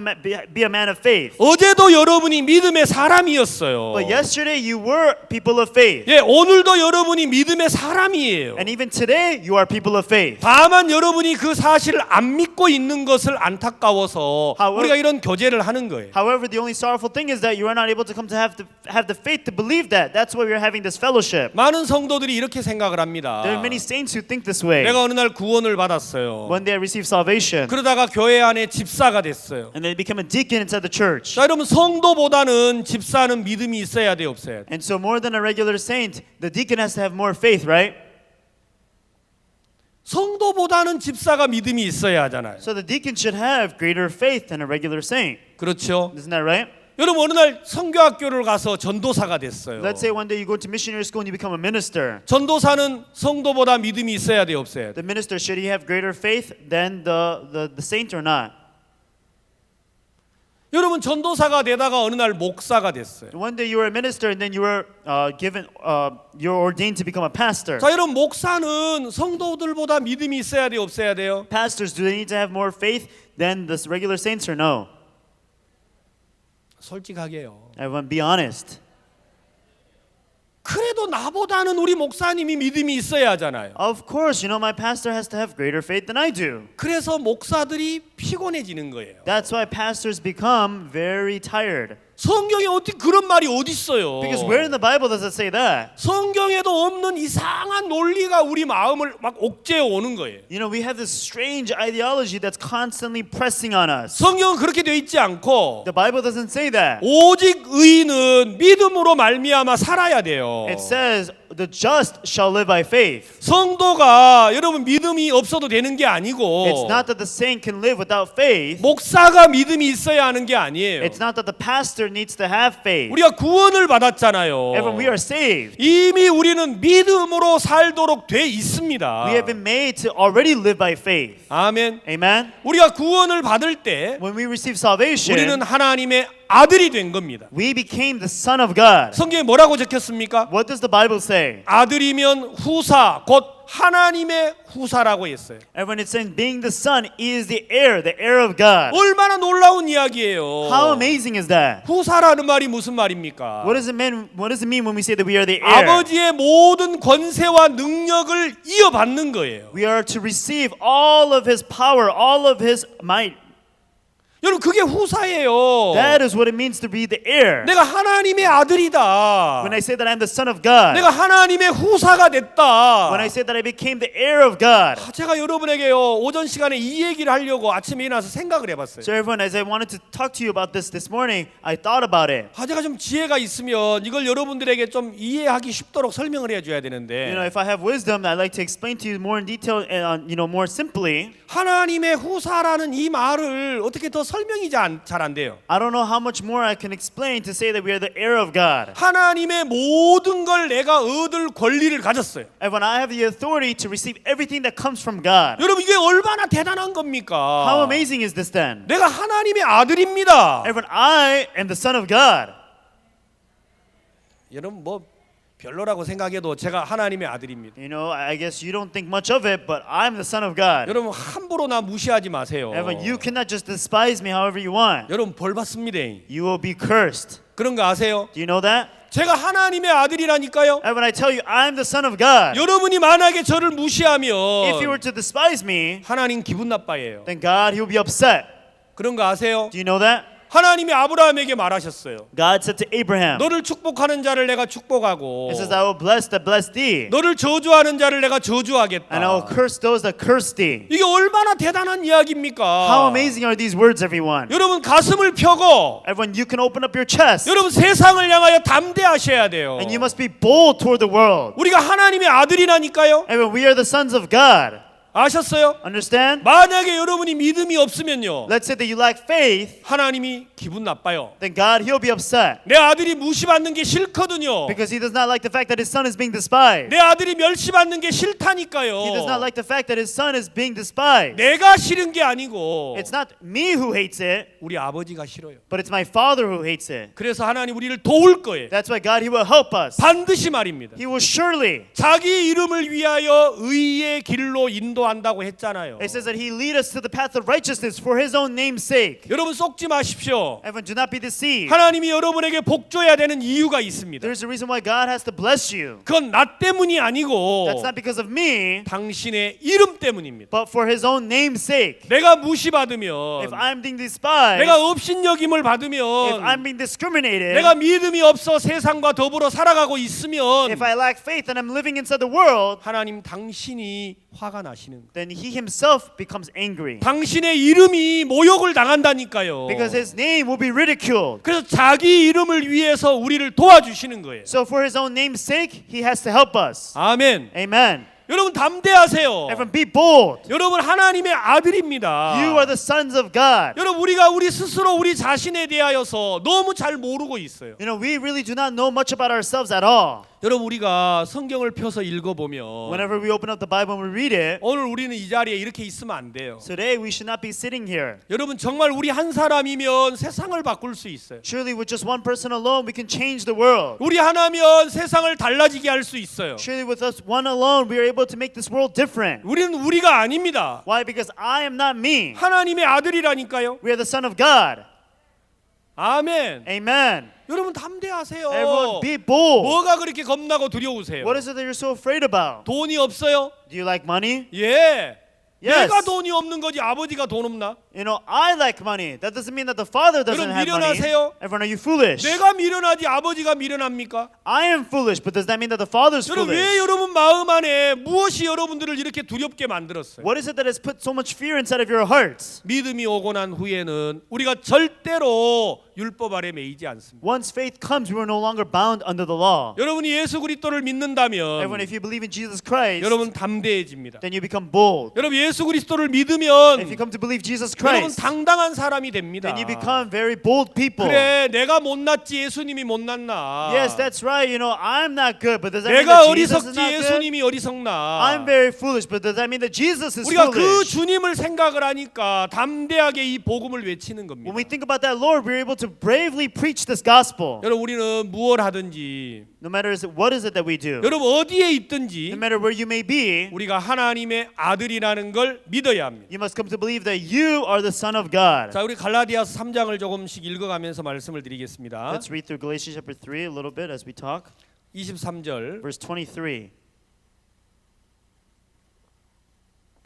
be a man of faith. 어제도 여러분이 믿음의 사람이었어요. But yesterday you were people of faith. 예, 오늘도 여러분이 믿음의 사람이에요. And even today you are people of faith. 다만 여러분이 그 사실을 안 믿고 있는 것을 안타까워서 However- 우리가 이런 교제를 하는 거예요. However, the only sorrowful thing is that you are not able to come to have the faith to believe that. That's why we are having this fellowship. 많은 성도들이 이렇게 생각을 합니다. There are many saints who think this way. 내가 어느 날 구원을 받았어요. When they receive salvation 그러다가 교회 안에 집사가 됐어요. and they become a deacon inside the church. 자, 여러분 성도보다는 집사는 믿음이 있어야 돼, 없어야 돼? And so more than a regular saint, the deacon has to have more faith, right? 성도보다는 집사가 믿음이 있어야 하잖아요. So the deacon should have greater faith than a regular saint. 그렇죠? Isn't that right? 여러분 어느 날 선교학교를 가서 전도사가 됐어요. Let's say one day you go to missionary school and you become a minister. 전도사는 성도보다 믿음이 있어야 돼, 없어야 돼? The minister, should he have greater faith than the saint or not? 여러분 전도사가 되다가 어느 날 목사가 됐어요. One day you were a minister and then you were you're ordained to become a pastor. 자, 여러분 목사는 성도들보다 믿음이 있어야 돼, 없어야 돼요? Pastors, do they need to have more faith than the regular saints or no? 솔직하게요. Everyone, be honest. 그래도 나보다는 우리 목사님이 믿음이 있어야 하잖아요. Of course, you know my pastor has to have greater faith than I do. 그래서 목사들이 피곤해지는 거예요. That's why pastors become very tired. 성경에 어떻게 그런 말이 어디 있어요? Because where in the Bible does it say that? 성경에도 없는 이상한 논리가 우리 마음을 막 옥죄어 오는 거예요. You know, we have this strange ideology that's constantly pressing on us. 성경은 그렇게 되어 있지 않고 The Bible doesn't say that. 오직 의인은 믿음으로 말미암아 살아야 돼요. It says the just shall live by faith. 성도가 여러분 믿음이 없어도 되는 게 아니고 It's not that the saint can live without faith. 목사가 믿음이 있어야 하는 게 아니에요. It's not that the pastor needs to have faith. 우리가 구원을 받았잖아요. Everyone, we are saved. 이미 우리는 믿음으로 살도록 돼 있습니다. We have been made to already live by faith. 아멘. Amen. 우리가 구원을 받을 때 When we receive salvation, 우리는 하나님의 아들이 된 겁니다. we became the son of God. 성경에 뭐라고 적혔습니까? What does the Bible say? 아들이면 후사 곧 하나님의 후사라고 했어요. And when it's saying being the son is the heir of God. 얼마나 놀라운 이야기예요. How amazing is that? 후사라는 말이 무슨 말입니까? What does it mean when we say that we are the heir? 아버지의 모든 권세와 능력을 이어받는 거예요. We are to receive all of his power, all of his might. 여러분 그게 후사예요. That is what it means to be the heir. 내가 하나님의 아들이다. When I say that I'm the son of God. 내가 하나님의 후사가 됐다. When I say that I became the heir of God. 제가 여러분에게요 오전 시간에 이 얘기를 하려고 아침에 일어나서 생각을 해봤어요. So everyone, as I wanted to talk to you about this morning, I thought about it. 제가 좀 지혜가 있으면 이걸 여러분들에게 좀 이해하기 쉽도록 설명을 해줘야 되는데. If I have wisdom, I'd like to explain to you more in detail and more simply. 하나님의 후사라는 이 말을 어떻게 더 설명이 잘 안 돼요. I don't know how much more I can explain to say that we are the heir of God. 하나님의 모든 걸 내가 얻을 권리를 가졌어요. And when I have the authority to receive everything that comes from God. 여러분 이게 얼마나 대단한 겁니까? How amazing is this then? 내가 하나님의 아들입니다. Everyone, I am the son of God. 여러분 뭐 별로라고 생각해도 제가 하나님의 아들입니다. I guess you don't think much of it, but I'm the son of God. 여러분 함부로 나 무시하지 마세요. Everyone, you cannot just despise me however you want. 여러분 벌 받습니다. You will be cursed. 그런 거 아세요? Do you know that? 제가 하나님의 아들이라니까요. And when I tell you I'm the son of God, 여러분이 만약에 저를 무시하면 if you were to despise me, 하나님 기분 나빠해요. then God, He will be upset. 그런 거 아세요? Do you know that? 하나님이 아브라함에게 말하셨어요. God said to Abraham, 너를 축복하는 자를 내가 축복하고 He says, I will bless that bless thee, 너를 저주하는 자를 내가 and I will 저주하겠다. curse those that curse thee. 이게 얼마나 대단한 이야기입니까? How amazing are these words, everyone? 여러분 가슴을 펴고 Everyone, you can open up your chest, 여러분 세상을 향하여 담대하셔야 돼요. and you must be bold toward the world. 우리가 하나님의 아들이라니까요. Everyone, we are the sons of God. 아셨어요? Understand? 만약에 여러분이 믿음이 없으면요. Let's say that you lack faith, 하나님이 기분 나빠요. then God, He'll be upset. 내 아들이 무시받는 게 싫거든요. Because He does not like the fact that His son is being despised. 내 아들이 멸시받는 게 He does not 싫다니까요. like the fact that His son is being despised. 내가 싫은 게 아니고 It's not me who hates it, 우리 아버지가 싫어요. but it's my Father who hates it. 그래서 하나님 우리를 도울 거예요. That's why God, He will help us. 반드시 말입니다. He will surely. 자기 이름을 위하여 의의 길로 인도한다고 했잖아요. It says that He lead us to the path of righteousness for His own name's sake. 여러분 속지 마십시오. Everyone, do not be deceived. 하나님이 여러분에게 복 줘야 되는 이유가 있습니다. There's a reason why God has to bless you. 그건 나 때문이 아니고 That's not because of me, 당신의 이름 때문입니다. but for His own name's sake. 내가 If 무시받으면 I'm being despised, 내가 업신여김을 if 받으면 I'm being discriminated, 내가 믿음이 없어 세상과 더불어 살아가고 있으면 if I lack faith and I'm living inside the world, 하나님 당신이 화가 나시는 거예요. then He Himself becomes angry. 당신의 이름이 모욕을 당한다니까요. Because His name will be ridiculed. 그래서 자기 이름을 위해서 우리를 도와주시는 거예요. So for His own name's sake, He has to help us. 아멘. Amen. 여러분 담대하세요. Everyone, be bold. 여러분 하나님의 아들입니다. You are the sons of God. 여러분 우리가 우리 스스로 우리 자신에 대하여서 너무 잘 모르고 있어요. We really do not know much about ourselves at all. 여러분 우리가 성경을 펴서 읽어보면 Whenever we open up the Bible and we read it, 오늘 우리는 이 자리에 이렇게 있으면 안 돼요. today we should not be sitting here. 여러분 정말 우리 한 사람이면 세상을 바꿀 수 있어요. Surely with just one person alone, we can change the world. 우리 하나면 세상을 달라지게 할 수 있어요. Surely with us one alone, we are able to make this world different. 우리는 우리가 아닙니다. Why? Because I am not me. 하나님의 아들이라니까요. We are the son of God. 아멘. Amen. 여러분 담대하세요. Everyone, be bold. 뭐가 그렇게 겁나고 두려우세요? What is it that you're so afraid about? 돈이 없어요? Do you like money? 예. Yes. 내가 돈이 없는 거지 아버지가 돈 없나? I like money. That doesn't mean that the father doesn't 여러분, have money. 미련하세요? Everyone, are you foolish? 내가 미련하지 아버지가 미련합니까? I am foolish, but does that mean that the father's 여러분 foolish? 왜 여러분 마음 안에 무엇이 여러분들을 이렇게 두렵게 만들었어요? What is it that has put so much fear inside of your hearts? 믿음이 오고 난 후에는 우리가 절대로 율법 아래 매이지 않습니다. Once faith comes, we are no longer bound under the law. 여러분이 예수 그리스도를 믿는다면 Everyone, if you believe in Jesus Christ, 여러분 담대해집니다. then you become bold. 여러분 예수 그리스도를 If you 믿으면 come to believe Jesus 여러분 Christ, 당당한 사람이 됩니다. then you become very bold people. 그래 내가 못났지 예수님이 못났나? Yes, that's right. I'm not good, but does that mean 내가 that Jesus is 어리석지 not good? 예수님이 어리석나? I'm very foolish, but does that mean that Jesus is 우리가 그 foolish? 주님을 생각을 하니까 담대하게 이 복음을 외치는 겁니다. When we think about that Lord, we're able to bravely preach this gospel. 여러분 우리는 무엇 하든지 No matter what is it that we do, 여러분 어디에 no 있든지 matter where you may be, 우리가 하나님의 아들이라는 걸 믿어야 합니다. you must come to believe that you are the Son of God. 자, 우리 갈라디아서 3장을 조금씩 읽어가면서 말씀을 드리겠습니다. Let's read through Galatians chapter 3 a little bit as we talk. 23절. Verse 23.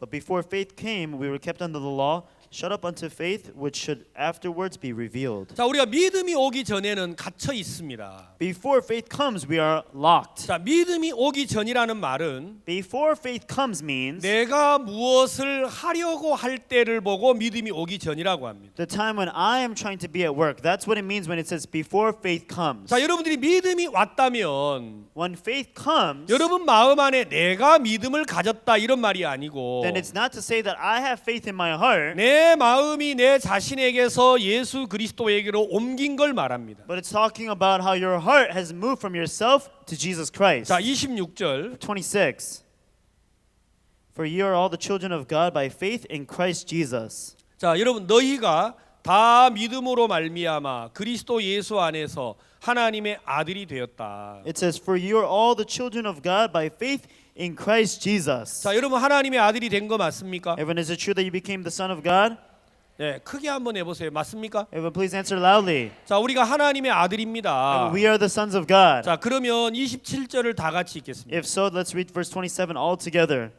But before faith came, we were kept under the law, shut up unto faith, which should afterwards be revealed. 자, 우리가 믿음이 오기 전에는 갇혀 있습니다. Before faith comes, we are locked. 자, 믿음이 오기 전이라는 말은 Before faith comes means 내가 무엇을 하려고 할 때를 보고 믿음이 오기 전이라고 합니다. the time when I am trying to be at work. That's what it means when it says before faith comes. 자, 여러분들이 믿음이 왔다면 When faith comes, 여러분 마음 안에 내가 믿음을 가졌다 이런 말이 아니고 then it's not to say that I have faith in my heart, 내 마음이 내 자신에게서 예수 그리스도에게로 옮긴 걸 말합니다. but it's talking about how your heart has moved from yourself to Jesus Christ. 자, 26절. 26. For ye are all the children of God by faith in Christ Jesus. 자, 여러분 너희가 다 믿음으로 말미암아 그리스도 예수 안에서 하나님의 아들이 되었다. It says, for you are all the children of God by faith in Christ Jesus. 자, 여러분 하나님의 아들이 된 거 맞습니까? Everyone, is it true that you became the Son of God? 네, 크게 한번 해보세요. 맞습니까? Everyone, please answer loudly. 자, 우리가 하나님의 아들입니다. We are the sons of God. 자, 그러면 27절을 다 같이 읽겠습니다. If so, let's read verse 27 all together.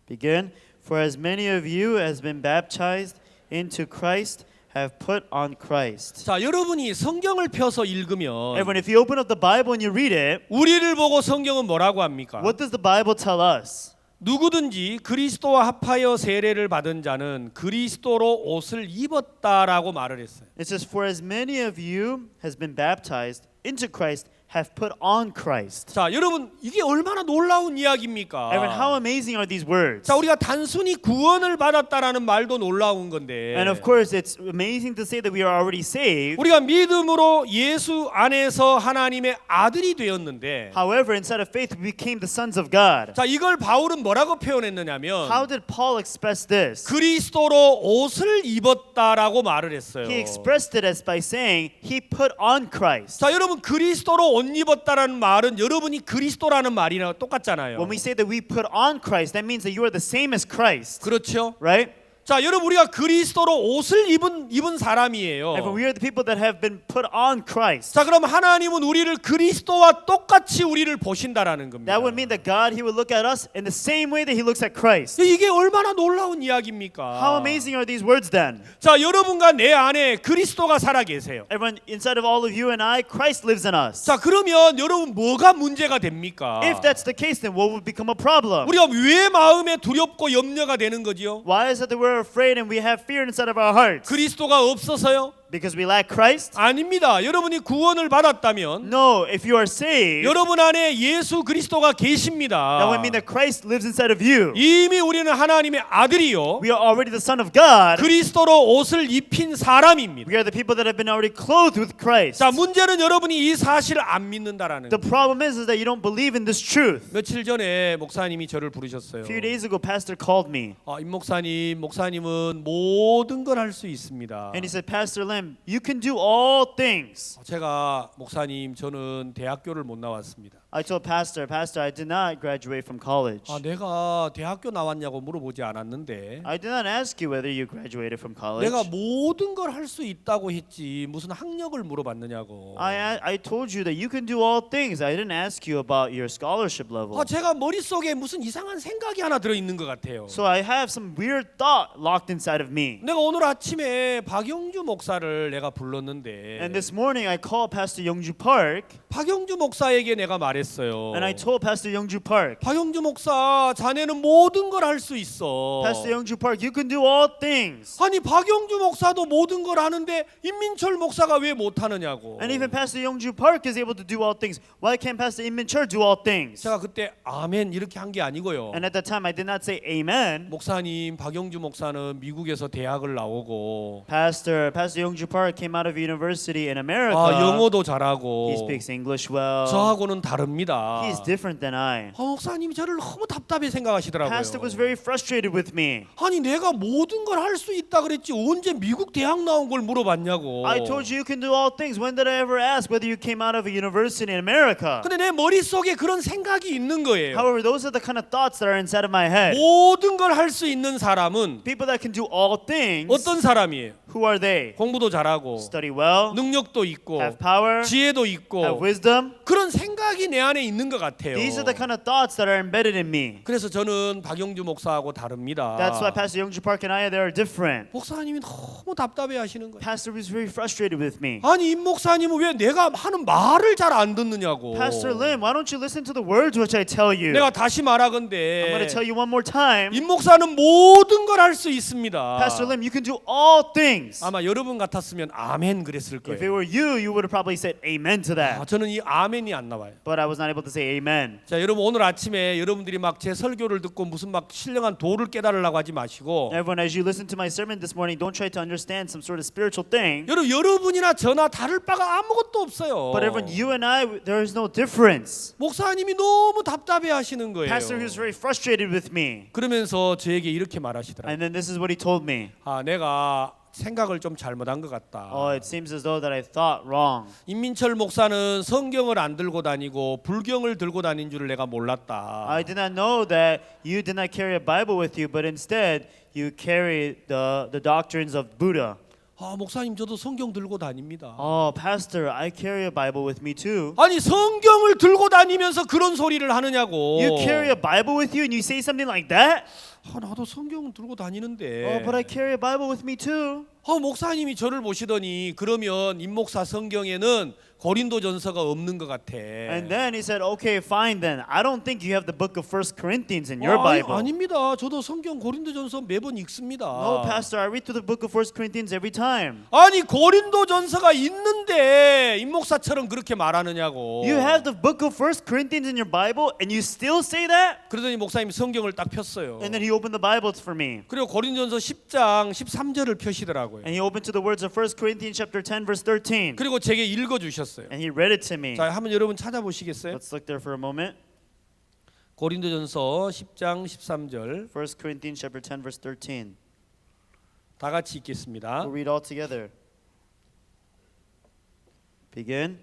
Begin. For as many of you as been baptized into Christ have put on Christ. 자, 여러분이 성경을 펴서 읽으면 Everyone, if you open up the Bible and you read it, 우리를 보고 성경은 뭐라고 합니까? what does the Bible tell us? 누구든지 그리스도와 합하여 세례를 받은 자는 그리스도로 옷을 입었다라고 말을 했어요. It says, for as many of you has been baptized into Christ have put on Christ. 자, 여러분 이게 얼마나 놀라운 이야기입니까? Everyone, how amazing are these words? 자, 우리가 단순히 구원을 받았다라는 말도 놀라운 건데 And of course, it's amazing to say that we are already saved. 우리가 믿음으로 예수 안에서 하나님의 아들이 되었는데 However, inside of faith, we became the sons of God. 자, 이걸 바울은 뭐라고 표현했느냐면 How did Paul express this? 그리스도로 옷을 입었다라고 말을 했어요. He expressed it as by saying he put on Christ. 자, 여러분 그리스도로 옷 입었다라는 말은 여러분이 그리스도라는 말이랑 똑같잖아요. When we say that we put on Christ, that means that you are the same as Christ, 그렇죠? right? 자, 여러분 우리가 그리스도로 옷을 입은 사람이에요. And we are the people that have been put on Christ. 자, 그럼 하나님은 우리를 그리스도와 똑같이 우리를 보신다라는 겁니다. That would mean that God, He would look at us in the same way that He looks at Christ. 이게 얼마나 놀라운 이야기입니까? How amazing are these words then? 자, 여러분과 내 안에 그리스도가 살아 계세요. Everyone, inside of all of you and I, Christ lives in us. 자, 그러면 여러분 뭐가 문제가 됩니까? If that's the case, then what would become a problem? 우리가 왜 마음에 두렵고 염려가 되는 거지요? Why is it that we're afraid and we have fear inside of our hearts? 그리스도가 없어서요? Because we lack Christ? 아닙니다. 여러분이 구원을 받았다면 No, if you are saved, 여러분 안에 예수 그리스도가 계십니다. that would mean that Christ lives inside of you. 이미 우리는 하나님의 아들이요. We are already the Son of God. 그리스도로 옷을 입힌 사람입니다. We are the people that have been already clothed with Christ. 자, 문제는 여러분이 이 사실을 안 믿는다라는 The 거예요. problem is that you don't believe in this truth. 며칠 전에 목사님이 저를 부르셨어요. A few days ago, pastor called me 임 목사님은 모든 걸 할 수 있습니다. and he said, Pastor Lim, you can do all things. 제가 목사님 저는 대학교를 못 나왔습니다. I told Pastor, I did not graduate from college. 내가 대학교 나왔냐고 물어보지 않았는데 I did not ask you whether you graduated from college. 내가 모든 걸 할 수 있다고 했지 무슨 학력을 물어봤느냐고. I told you that you can do all things. I didn't ask you about your scholarship level. 제가 머릿속에 무슨 이상한 생각이 하나 들어 있는 것 같아요. So I have some weird thought locked inside of me. 내가 오늘 아침에 박영주 목사를 내가 불렀는데 And this morning I called Pastor Youngju Park 박영주 목사에게 내가 말했어요. and I told Pastor Youngju Park, 박영주 목사, 자네는 모든 걸 할 수 있어. Pastor Youngju Park, you can do all things. 아니 박영주 목사도 모든 걸 하는데 임민철 목사가 왜 못하느냐고. And even Pastor Youngju Park is able to do all things. Why can't Pastor Im Min-chul do all things? 제가 그때 아멘 이렇게 한 게 아니고요. And at that time I did not say amen. 목사님, 박영주 목사는 미국에서 대학을 나오고 Pastor Youngju Park came out of university in America. 영어도 He 잘하고 speaks English well. 저하고는 다릅니다. 다릅니다. He is different than I. 목사님이 저를 너무 답답해 생각하시더라고요. Pastor was very frustrated with me. 아니 내가 모든 걸 할 수 있다 그랬지 언제 미국 대학 나온 걸 물어봤냐고. I told you you can do all things. When did I ever ask whether you came out of a university in America? 근데 내 머릿속에 그런 생각이 있는 거예요. However, those are the kind of thoughts that are inside of my head. 모든 걸 할 수 있는 사람은 People that can do all things, 어떤 사람이에요? who are they? 공부도 잘하고 Study well, 능력도 있고 have power, 지혜도 have 있고 wisdom. 그런 생각이 내 안에 있는 것 같아요. These are the kind of thoughts that are embedded in me. 그래서 저는 박영주 목사하고 다릅니다. That's why Pastor Youngju Park and I, they are different. 목사님이 너무 답답해 하시는 거예요. Pastor was very frustrated with me. 아니 임 목사님은 왜 내가 하는 말을 잘 안 듣느냐고. Pastor Lim, why don't you listen to the words which I tell you? 내가 다시 I'm 말하건대 going to tell you one more time. 임 목사는 모든 걸 할 수 있습니다. Pastor Lim, you can do all things. 아마 여러분 같았으면 아멘 그랬을 If it 거예요. were you, you would have probably said amen to that. 저는 이 아멘이 안 나와요. But I was not able to say amen. 자, 여러분 오늘 아침에 여러분들이 막 제 설교를 듣고 무슨 막 신령한 도를 깨달으려고 하지 마시고 Everyone, as you listen to my sermon this morning, don't try to understand some sort of spiritual thing. 여러분이나 저나 다를 바가 아무것도 없어요. But everyone, you and I, there is no difference. 목사님이 너무 답답해 하시는 거예요. Pastor was very frustrated with me. 그러면서 저에게 이렇게 말하시더라고요. And then this is what he told me. 내가 생각을 좀 잘못한 것 같다. It seems as though that I thought wrong. 임민철 목사는 성경을 안 들고 다니고 불경을 들고 다닌 줄을 내가 몰랐다. I did not know that you did not carry a Bible with you, but instead you carry the doctrines of Buddha. 목사님 저도 성경 들고 다닙니다. Pastor, I carry a Bible with me too. 아니 성경을 들고 다니면서 그런 소리를 하느냐고. You carry a Bible with you and you say something like that? 나도 성경 들고 다니는데. But I carry a Bible with me too. 목사님이 저를 보시더니 그러면 임 목사 성경에는 고린도전서가 없는 것 같아. And then he said, okay, fine then. I don't think you have the book of 1 Corinthians in your Bible. 아닙니다. 저도 성경 고린도전서 매번 읽습니다. No, Pastor, I read through the book of 1 Corinthians every time. 아니 고린도전서가 있는데 임 목사처럼 그렇게 말하느냐고. You have the book of 1 Corinthians in your Bible and you still say that? 그러더니 목사님이 성경을 딱 폈어요. And then he opened the Bible for me. 그리고 고린도전서 10장 13절을 펴시더라고요. And he opened to the words of 1 Corinthians chapter 10 verse 13. 그리고 제게 읽어 주셨어요. And he read it to me. 자, 한번 여러분 찾아보시겠어요? Let's look there for a moment. 고린도전서 10장 13절 1 Corinthians chapter 10 verse 13. 다 같이 읽겠습니다. We'll read all together. Begin.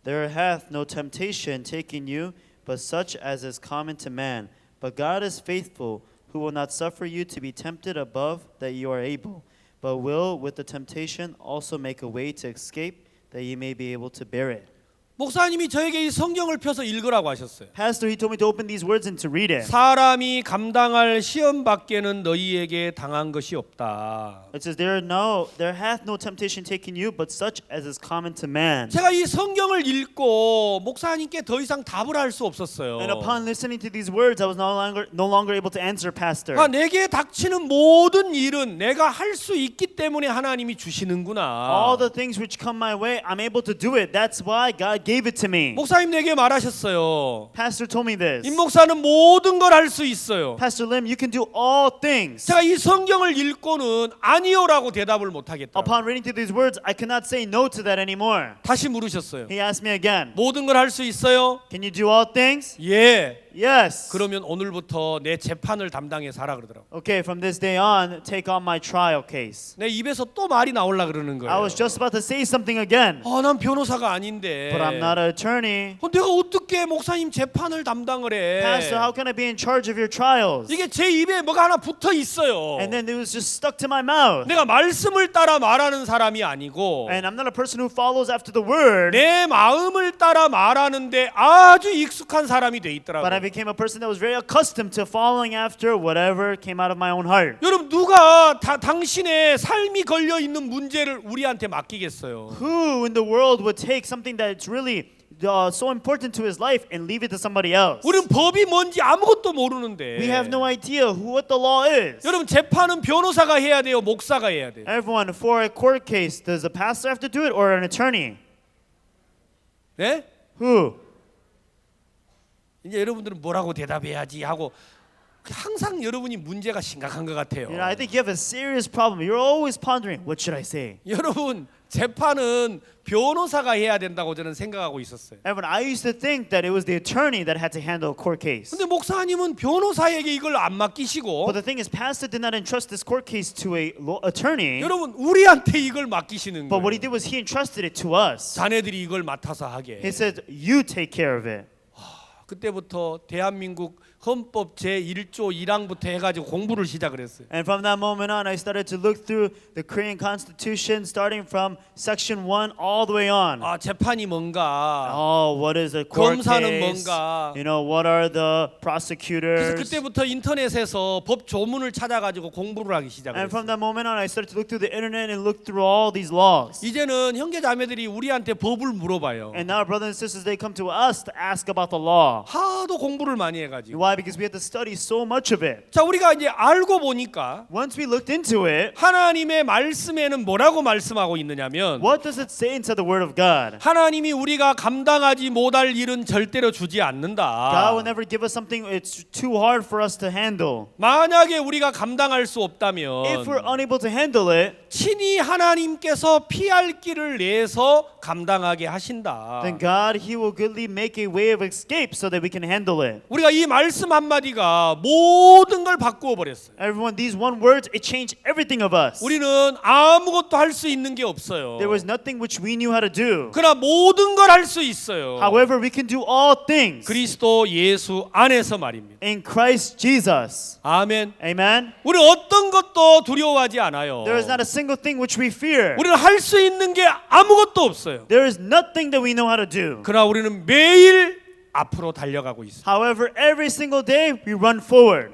There hath no temptation taken you, but such as is common to man. But God is faithful, who will not suffer you to be tempted above that you are able, but will with the temptation also make a way to escape, that ye may be able to bear it. 목사님이 저에게 이 성경을 펴서 읽으라고 하셨어요. Pastor, he told me to open these words and to read it. 사람이 감당할 시험 밖에는 너희에게 당한 것이 없다. It says, there hath no temptation taken you, but such as is common to man. 제가 이 성경을 읽고 목사님께 더 이상 답을 할 수 없었어요. And upon listening to these words, I was no longer able to answer, Pastor. 내게 닥치는 모든 일은 내가 할 수 있기 때문에 하나님이 주시는구나. All the things which come my way, I'm able to do it. That's why God gave it to me. 목사님 내게 말하셨어요. Pastor told me this. 임 목사는 모든 걸 할 수 있어요. Pastor Lim, you can do all things. 제가 이 성경을 읽고는 아니요라고 대답을 못 하겠다. Upon reading through these words, I cannot say no to that anymore. 다시 물으셨어요. He asked me again, 모든 걸 할 수 있어요? can you do all things? 예. Yes. 그러면 오늘부터 내 재판을 담당해서 하라 그러더라고. Okay, from this day on, take on my trial case. 내 입에서 또 말이 나오려 그러는 거예요. I was just about to say something again, 난 변호사가 아닌데. but I'm not an attorney. 내가 어떻게 목사님 재판을 담당을 해? Pastor, how can I be in charge of your trials? 이게 제 입에 뭐가 하나 붙어 있어요. And then it was just stuck to my mouth. 내가 말씀을 따라 말하는 사람이 아니고 And I'm not a person who follows after the word, 내 마음을 따라 말하는데 아주 익숙한 사람이 돼 but I 있더라고요. became a person that was very accustomed to following after whatever came out of my own heart. 여러분 누가 당신의 삶이 걸려 있는 문제를 우리한테 맡기겠어요? Who in the world would take something that's really so important to his life and leave it to somebody else? 우리는 법이 뭔지 아무것도 모르는데. We have no idea what the law is. 여러분 재판은 변호사가 해야 돼요, 목사가 해야 돼요. Everyone, for a court case, does a pastor have to do it or an attorney? 네? Who? 이제 여러분들은 뭐라고 대답해야지 하고 항상 여러분이 문제가 심각한 것 같아요. I think you have a serious problem. You're always pondering, what should I say? 여러분 재판은 변호사가 해야 된다고 저는 생각하고 있었어요. And when I used to think that it was the attorney that had to handle a court case. 근데 목사님은 변호사에게 이걸 안 맡기시고 But the thing is, pastor did not entrust this court case to a attorney. 여러분 우리한테 이걸 맡기시는 But what he 거예요. did was he entrusted it to us. 자네들이 이걸 맡아서 하게. He said, "You take care of it." 그때부터 대한민국 헌법 제1조 1항부터 해가지고 공부를 시작을 했어요. And from that moment on, I started to look through the Korean Constitution, starting from Section 1 all the way on. 아 재판이 뭔가. Oh, what is a court 검사는 case? 뭔가. You know, what are the 그래서 prosecutors? 그때부터 인터넷에서 법 조문을 찾아가지고 공부를 하기 시작을 And from 했어요. that moment on, I started to look through the internet and look through all these laws. 이제는 형제자매들이 우리한테 법을 물어봐요. And now, brothers and sisters, they come to us to ask about the law. 하도 공부를 많이 해가지고. Why? Because we had to study so much of it. 자 우리가 이제 알고 보니까 Once we looked into it, 하나님의 말씀에는 뭐라고 말씀하고 있느냐면 what does it say into the Word of God? 하나님이 우리가 감당하지 못할 일은 절대로 주지 God 않는다. will never give us something it's too hard for us to handle. 만약에 우리가 감당할 수 If 없다면 we're unable to handle it, 친히 하나님께서 피할 길을 내서 감당하게 하신다. then God, He will goodly make a way of escape so that we can handle it. 우리가 이 말씀 한마디가 모든 걸 바꾸어 버렸어요. Everyone, these one words, it changed everything of us. 우리는 아무것도 할 수 있는 게 없어요. There was nothing which we knew how to do. 그러나 모든 걸 할 수 있어요. However, we can do all things 그리스도 예수 안에서 말입니다. in Christ Jesus. 아멘. Amen. 우리는 어떤 것도 두려워하지 않아요. There is not a single thing which we fear. 우리는 할 수 있는 게 아무것도 없어요. There is nothing that we know how to do. 그러나 우리는 매일 앞으로 달려가고 있어요. However, every single day we run forward.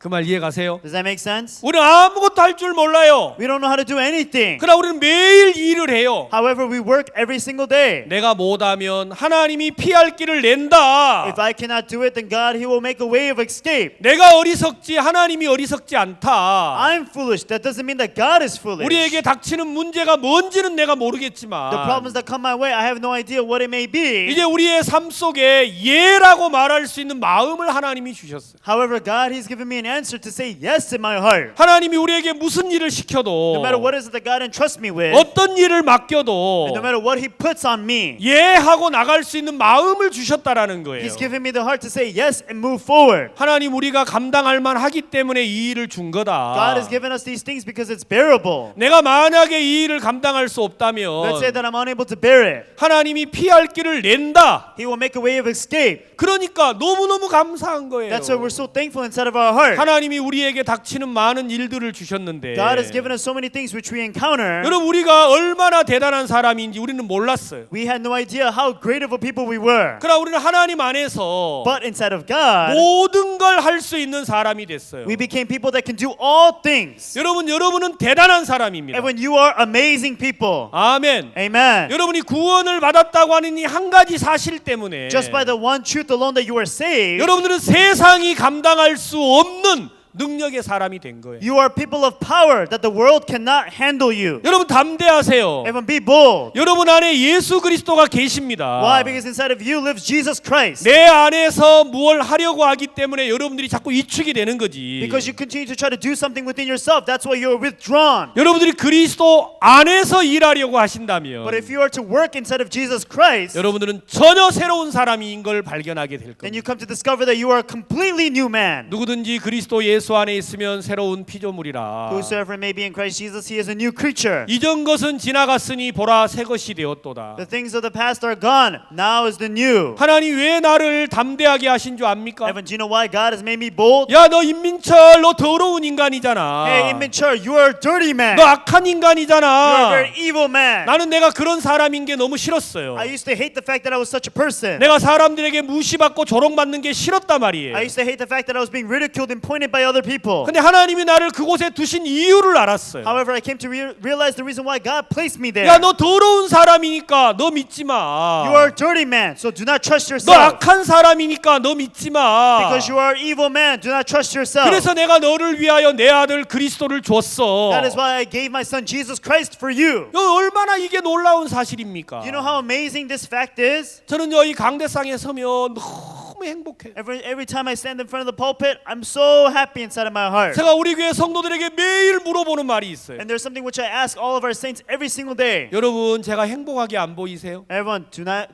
그 말 이해 가세요? Does that make sense? 우리는 아무것도 할 줄 몰라요. We don't know how to do anything. 그러나 우리는 매일 일을 해요. However, we work every single day. 내가 못하면 하나님이 피할 길을 낸다. If I cannot do it, then God, He will make a way of escape. 내가 어리석지 하나님이 어리석지 않다. I'm foolish. That doesn't mean that God is foolish. 우리에게 닥치는 문제가 뭔지는 내가 The 모르겠지만 problems that come my way, I have no idea what it may be. 이제 우리의 삶 속에 예라고 말할 수 있는 마음을 하나님이 주셨어요. However, God, He's given me an answer to say yes in my heart. 하나님이 우리에게 무슨 일을 시켜도 No matter what is it that God entrusts me with, 어떤 일을 맡겨도 and no matter what He puts on me, 예 하고 나갈 수 있는 마음을 주셨다라는 거예요. He's given me the heart to say yes and move forward. 하나님 우리가 감당할 만하기 때문에 이 일을 준 거다. God has given us these things because it's bearable. 내가 만약에 이 일을 감당할 수 Let's 없다면 say that I'm unable to bear it. 하나님이 피할 길을 낸다. He will make a way of escape. 그러니까 너무너무 감사한 거예요. That's why we're so thankful inside of our heart. 하나님이 우리에게 닥치는 많은 일들을 주셨는데 God has given us so many things which we encounter. 여러분 우리가 얼마나 대단한 사람인지 우리는 몰랐어요. We had no idea how great of a people we were. 그러나 우리는 하나님 안에서 But inside of God, 모든 걸 할 수 있는 사람이 됐어요. we became people that can do all things. 여러분은 대단한 사람입니다. And when you are amazing people, 아멘. amen. 여러분이 구원을 받았다고 하는 이 한 가지 사실 때문에 Just by the one truth alone that you are saved, 여러분들은 세상이 감당할 수 없는 능력의 사람이 된 거예요. you are people of power that the world cannot handle you. 여러분 담대하세요. Everyone be bold. 여러분 안에 예수 그리스도가 계십니다. Why? Because inside of you lives Jesus Christ. 내 안에서 무엇을 하려고 하기 때문에 여러분들이 자꾸 위축이 되는 거지. Because you continue to try to do something within yourself. That's why you're withdrawn. 여러분들이 그리스도 안에서 일하려고 하신다면 But if you are to work inside of Jesus Christ, 여러분들은 전혀 새로운 사람인 걸 발견하게 될 then 겁니다. you come to discover that you are a completely new man. 누구든지 그리스도 예수 안에 있으면 새로운 피조물이라. Whosoever may be in Christ Jesus, he is a new creature. 이전 것은 지나갔으니 보라 새 것이 되었도다. The things of the past are gone. Now is the new. 하나님 왜 나를 담대하게 하신 줄 압니까? Evan, do you know why God has made me bold? 야 너 임민철 너 더러운 인간이잖아. Hey, immature, you are a dirty man. 너 악한 You are a 인간이잖아. very evil man. 나는 내가 그런 사람인 게 너무 싫었어요. I used to hate the fact that I was such a person. 내가 사람들에게 무시받고 조롱받는 게 싫었단 말이에요. I used to hate the fact that I was being ridiculed and pointed by other people. 근데 하나님이 나를 그곳에 두신 이유를 알았어요. However, I came to realize the reason why God placed me there. 야 너 더러운 사람이니까 너 믿지 마. You are a dirty man, so do not trust 너 yourself. 악한 사람이니까 너 믿지 마. Because you are an evil man, do not trust yourself. 그래서 내가 너를 위하여 내 아들 그리스도를 줬어. That is why I gave my son Jesus Christ for you. 얼마나 이게 놀라운 사실입니까? You know how amazing this fact is? 저는 여기 강대상에 서면 너무 너무 행복해요. Every time I stand in front of the pulpit, I'm so happy inside of my heart. 제가 우리 교회 성도들에게 매일 물어보는 말이 있어요. And there's something which I ask all of our saints every single day. 여러분, 제가 행복하게 안 보이세요? Everyone,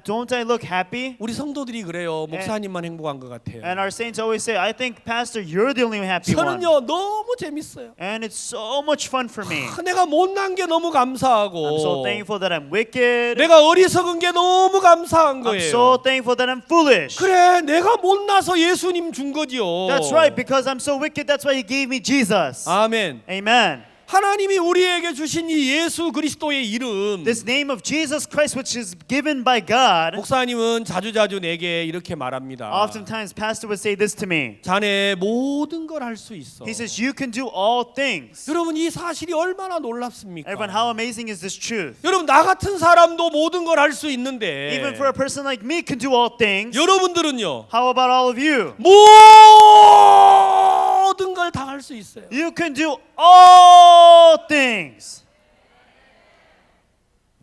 don't I look happy? 우리 성도들이 그래요. 목사님만 행복한 것 같아요. And our saints always say, I think, Pastor, you're the only happy one. 저는요 너무 재밌어요. And it's so much fun for me. 내가 못난 게 너무 감사하고 I'm so thankful that I'm wicked. 내가 어리석은 게 너무 감사한 I'm 거예요. so thankful that I'm foolish. 그래, 내가 못나서 예수님 준 거지요. That's right, because I'm so wicked, that's why He gave me Jesus. 아멘. Amen. 하나님이 우리에게 주신 이 예수 그리스도의 이름, This name of Jesus Christ, which is given by God, 목사님은 자주자주 내게 이렇게 말합니다. oftentimes Pastor would say this to me. 자네 모든 걸 할 수 있어. He says, you can do all things. 여러분, 이 사실이 얼마나 놀랍습니까? Everyone, how amazing is this truth? 여러분, 나 같은 사람도 모든 걸 할 수 있는데 Even for a person like me can do all things. 여러분들은요 How about all of you? 모든 걸 다 할 수 있어요. You can do all things.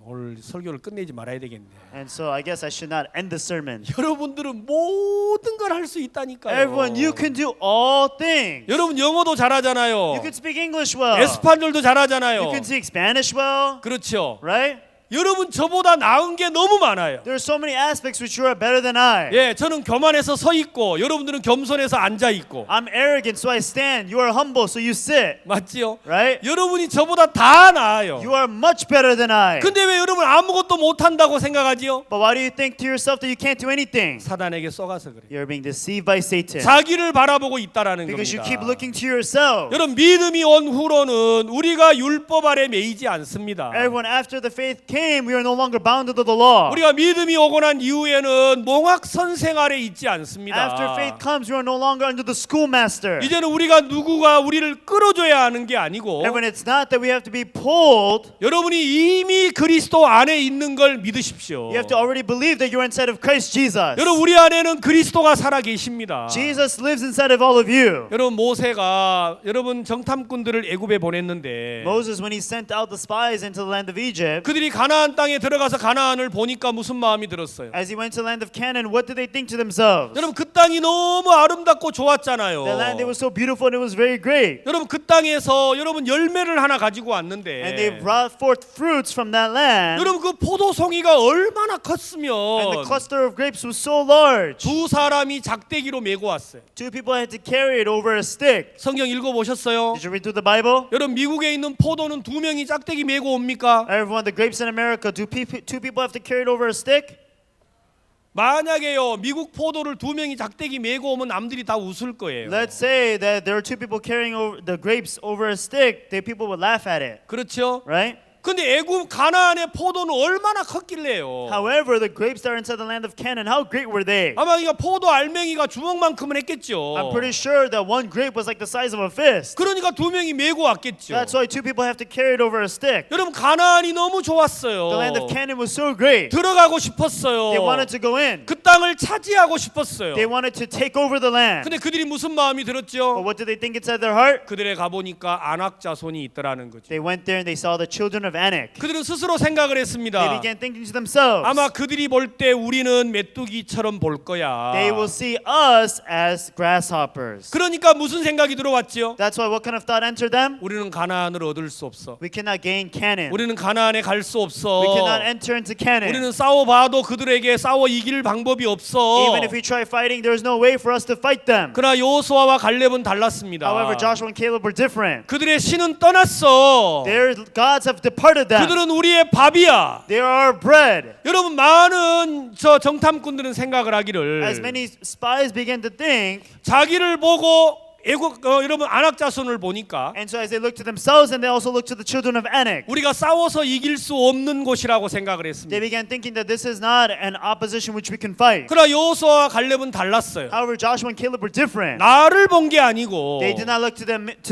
오늘 설교를 끝내지 말아야 되겠네. And so I guess I should not end the sermon. 여러분들은 모든 걸 할 수 있다니까요. Everyone, you can do all things. 여러분 영어도 잘하잖아요. You can speak English well. 에스파뇰도 You 잘하잖아요. can speak Spanish well. 그렇죠. Right? 여러분 저보다 나은 게 너무 많아요. There are so many aspects which you are better than I. 예, 저는 교만해서 서 있고 여러분들은 겸손해서 앉아 있고. I'm arrogant, so I stand. You are humble, so you sit. 맞지요? Right? 여러분이 저보다 다 나아요. You are much better than I. 근데 왜 여러분 아무것도 못 한다고 생각하지요? But why do you think to yourself that you can't do anything? 사단에게 쏘가서 그래요. You're being deceived by Satan. 자기를 바라보고 있다라는 Because you keep 겁니다. looking to yourself. 여러분 믿음이 온 후로는 우리가 율법 아래 매이지 않습니다. Everyone, after the faith came, we are no longer bound under the law. 우리가 믿음이 오고 난 이후에는 몽학 선생 아래 있지 않습니다. After faith comes, you are no longer under the schoolmaster. 이제는 우리가 누구가 우리를 끌어줘야 하는 게 아니고 Everyone, it's not that we have to be pulled. 여러분이 이미 그리스도 안에 있는 걸 믿으십시오. You have to already believe that you're inside of Christ Jesus. 여러분 우리 안에는 그리스도가 살아 계십니다. Jesus lives inside of all of you. 여러분 모세가 여러분 정탐꾼들을 애굽에 보냈는데 Moses, when he sent out the spies into the land of Egypt, 그들이 가나안 땅에 들어가서 가나안을 보니까 무슨 마음이 들었어요? as he went to the land of Canaan, what did they think to themselves? 여러분 그 땅이 너무 아름답고 좋았잖아요. The land, it was so beautiful and it was very great. 여러분 그 땅에서 여러분 열매를 하나 가지고 And they 왔는데 brought forth fruits from that land. 여러분 그 포도송이가 얼마나 And the 컸으면 cluster of grapes was so large. 두 사람이 작대기로 메고 왔어요. Two people had to carry it over a stick. 성경 읽어보셨어요? Did you read through the Bible? 여러분 미국에 있는 포도는 두 명이 짝대기 메고 옵니까? Everyone, the grapes in America, do two people have to carry it over a stick? 만약에요 미국 포도를 두 명이 작대기 메고 오면 남들이 다 웃을 거예요. Let's say that there are two people carrying over the grapes over a stick, the people would laugh at it, 그렇죠? right? 근데 애굽 가나안의 포도는 얼마나 컸길래요? However, the grapes that are inside the land of Canaan, how great were they? 아마 이거 포도 알맹이가 주먹만큼은 했겠죠. I'm pretty sure that one grape was like the size of a fist. 그러니까 두 명이 메고 왔겠죠. That's why two people have to carry it over a stick. 여러분 가나안이 너무 좋았어요. The land of Canaan was so great. 들어가고 싶었어요. They wanted to go in. 그 땅을 차지하고 싶었어요. They wanted to take over the land. 근데 그들이 무슨 마음이 But 들었죠? what did they think inside their heart? 그들에 가보니까 아낙 자손이 있더라는 거죠. They went there and they saw the children of Anak. 그들은 스스로 생각을 They 했습니다. began thinking to themselves, 아마 그들이 볼 때 우리는 메뚜기처럼 볼 거야. they will see us as grasshoppers. 그러니까 무슨 생각이 들어왔죠? That's why what kind of thought entered them? 우리는 가나안을 얻을 수 없어. We cannot gain Canaan. 우리는 가나안에 갈 수 없어. We cannot enter into Canaan. 우리는 싸워봐도 그들에게 싸워 이길 방법이 없어. Even if we try fighting, there is no way for us to fight them. 그러나 여호수아와 갈렙은 달랐습니다. However, Joshua and Caleb were different. 그들의 신은 떠났어. Their gods have departed them. 그들은 우리의 밥이야. They are our bread. 여러분 많은 저 정탐꾼들은 생각을 하기를 As many spies began to think, 자기를 보고 여러분 아낙 자손을 보니까 and so as they looked to themselves and they also looked to the children of Anak, 우리가 싸워서 이길 수 없는 곳이라고 생각을 they 했습니다. began thinking that this is not an opposition which we can fight. 그러나 여호수아와 갈렙은 달랐어요. However, Joshua and Caleb were different. 나를 본 게 아니고 They did not look to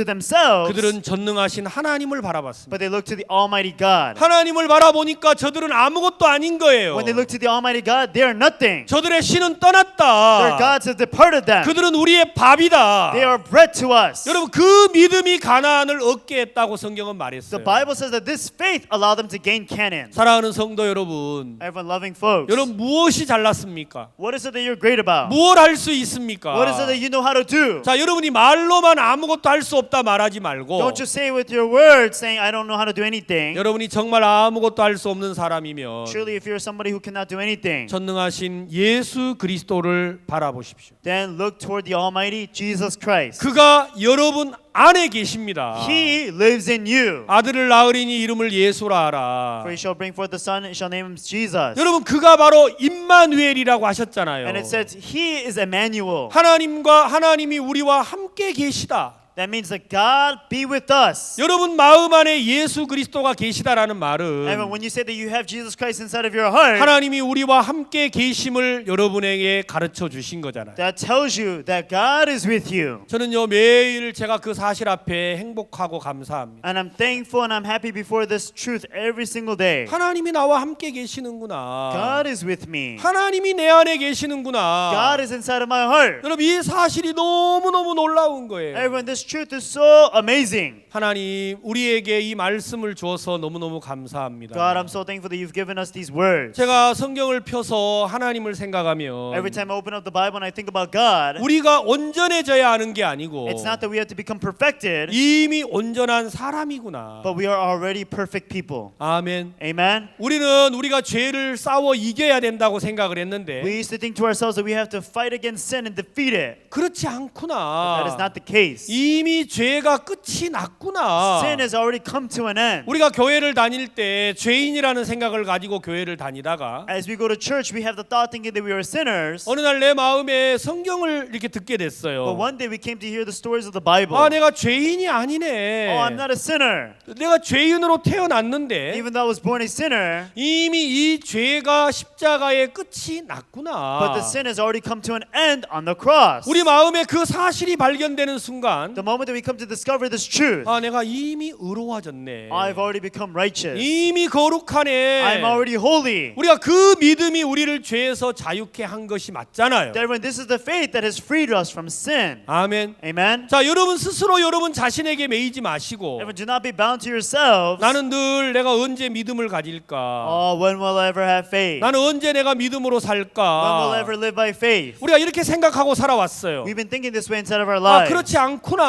themselves, 그들은 전능하신 하나님을 바라봤습니다. but they looked to the Almighty God. 하나님을 바라보니까 저들은 아무것도 아닌 거예요. When they look to the Almighty God, they are nothing. 저들의 신은 Their 떠났다. gods have departed them. 그들은 우리의 밥이다. They are are bread to us. 여러분 그 믿음이 가나안을 얻게 했다고 성경은 The 말했어요. Bible says that this faith allowed them to gain Canaan. 사랑하는 성도 여러분, Everyone loving folks. 여러분 무엇이 잘났습니까? What is it that you're great about? 무엇 할 수 있습니까? What is it that you know how to do? 자, 여러분이 말로만 아무것도 할 수 없다 말하지 말고 Don't just say with your words saying I don't know how to do anything. 여러분이 정말 아무것도 할 수 없는 사람이면 Surely if you're somebody who cannot do anything, 전능하신 예수 그리스도를 바라보십시오. then look toward the Almighty Jesus Christ. 그가 여러분 안에 계십니다. He lives in you. 아들을 낳으리니 이름을 예수라 하라. For he shall bring forth the son and shall name him Jesus. 여러분 그가 바로 임마누엘이라고 하셨잖아요. And it says he is Emmanuel. 하나님이 우리와 함께 계시다. That means that God be with us. 여러분 마음 안에 예수 그리스도가 계시다라는 And 말은 when you say that you have Jesus Christ inside of your heart, 하나님이 우리와 함께 계심을 여러분에게 가르쳐 주신 거잖아요. that tells you that God is with you. 저는요 매일 제가 그 사실 앞에 행복하고 감사합니다. And I'm thankful and I'm happy before this truth every single day. 하나님이 나와 함께 계시는구나. God is with me. 하나님이 내 안에 계시는구나. God is inside of my heart. 여러분 이 사실이 너무너무 놀라운 거예요. Everyone, this truth is so amazing. 하나님 우리에게 이 말씀을 주어서 너무너무 감사합니다. God, I'm so thankful that you've given us these words. 제가 성경을 펴서 하나님을 생각하면 Every time I open up the Bible and I think about God, 우리가 온전해져야 하는 게 아니고 it's not that we have to become perfected, 이미 온전한 사람이구나. but we are already perfect people. 아멘. Amen. 우리는 우리가 죄를 싸워 이겨야 된다고 생각을 했는데 We used to think to ourselves that we have to fight against sin and defeat it. 그렇지 That is 않구나. not the case. 이미 죄가 끝이 났구나. Sin has already come to an end. 우리가 교회를 다닐 때 죄인이라는 생각을 가지고 교회를 다니다가 As we go to church, we have the thought thinking that we are sinners. 어느 날 내 마음에 성경을 이렇게 듣게 But 됐어요. one day we came to hear the stories of the Bible. 아, 내가 죄인이 아니네. Oh, I'm not a sinner. 내가 죄인으로 태어났는데 Even though I was born a sinner, 이미 이 죄가 십자가의 끝이 났구나. but the sin has already come to an end on the cross. 우리 마음에 그 사실이 발견되는 순간 The moment that we come to discover this truth, 아, 내가 이미 의로워졌네. I've already become righteous. 이미 거룩하네. I'm already holy. 우리가 그 믿음이 우리를 죄에서 자유케 한 것이 맞잖아요. Therefore, this is the faith that has freed us from sin. 아멘. Amen. 자, 여러분 스스로 여러분 자신에게 매이지 마시고 Therefore, do not be bound to yourselves. 나는 늘 내가 언제 믿음을 가질까? Oh, when will I ever have faith? 나는 언제 내가 믿음으로 When will I 살까? ever live by faith? 우리가 이렇게 생각하고 살아왔어요. We've been thinking this way inside of our 아, lives. 그렇지 않구나.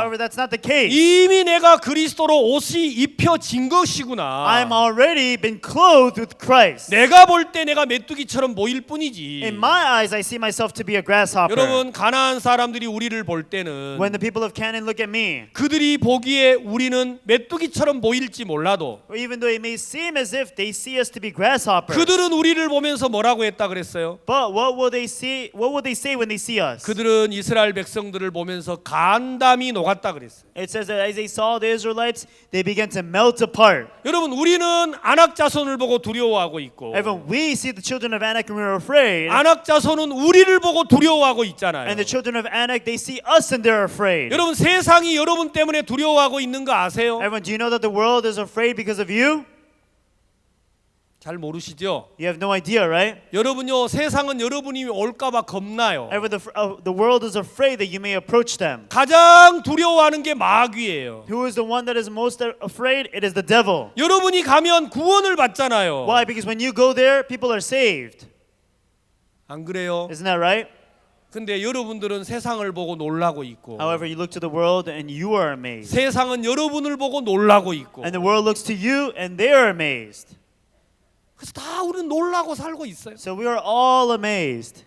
However, that's not the case. 이미 내가 그리스도로 옷이 입혀진 것이구나. I'm already been clothed with Christ. 내가 볼 때 내가 메뚜기처럼 보일 뿐이지. In my eyes, I see myself to be a grasshopper. 여러분 가나안 사람들이 우리를 볼 때는 When the people of Canaan look at me, 그들이 보기에 우리는 메뚜기처럼 보일지 몰라도 or even though it may seem as if they see us to be grasshoppers, 그들은 우리를 보면서 뭐라고 했다 그랬어요? but what will they see? What will they say when they see us? 그들은 이스라엘 백성들을 보면서 간담이 녹았다 그랬어요. It says that as they saw the Israelites, they began to melt apart. 여러분 우리는 아낙 자손을 보고 두려워하고 있고 Everyone, we see the children of Anak and we're afraid. 아낙 자손은 우리를 보고 두려워하고 있잖아요. And the children of Anak, they see us and they're afraid. 여러분 세상이 여러분 때문에 두려워하고 있는 거 아세요? Everyone, do you know that the world is afraid because of you? 잘 모르시죠? You have no idea, right? 여러분요 세상은 여러분이 올까봐 겁나요. Everyone, the world is afraid that you may approach them. 가장 두려워하는 게 마귀예요. Who is the one that is most afraid? It is the devil. 여러분이 가면 구원을 받잖아요. Why? Because when you go there, people are saved. 안 그래요? Isn't that right? 근데 여러분들은 세상을 보고 놀라고 있고 However, you look to the world and you are amazed. 세상은 여러분을 보고 놀라고 있고 And the world looks to you and they are amazed. 그래서 다 우리는 놀라고 살고 있어요. So we are all amazed.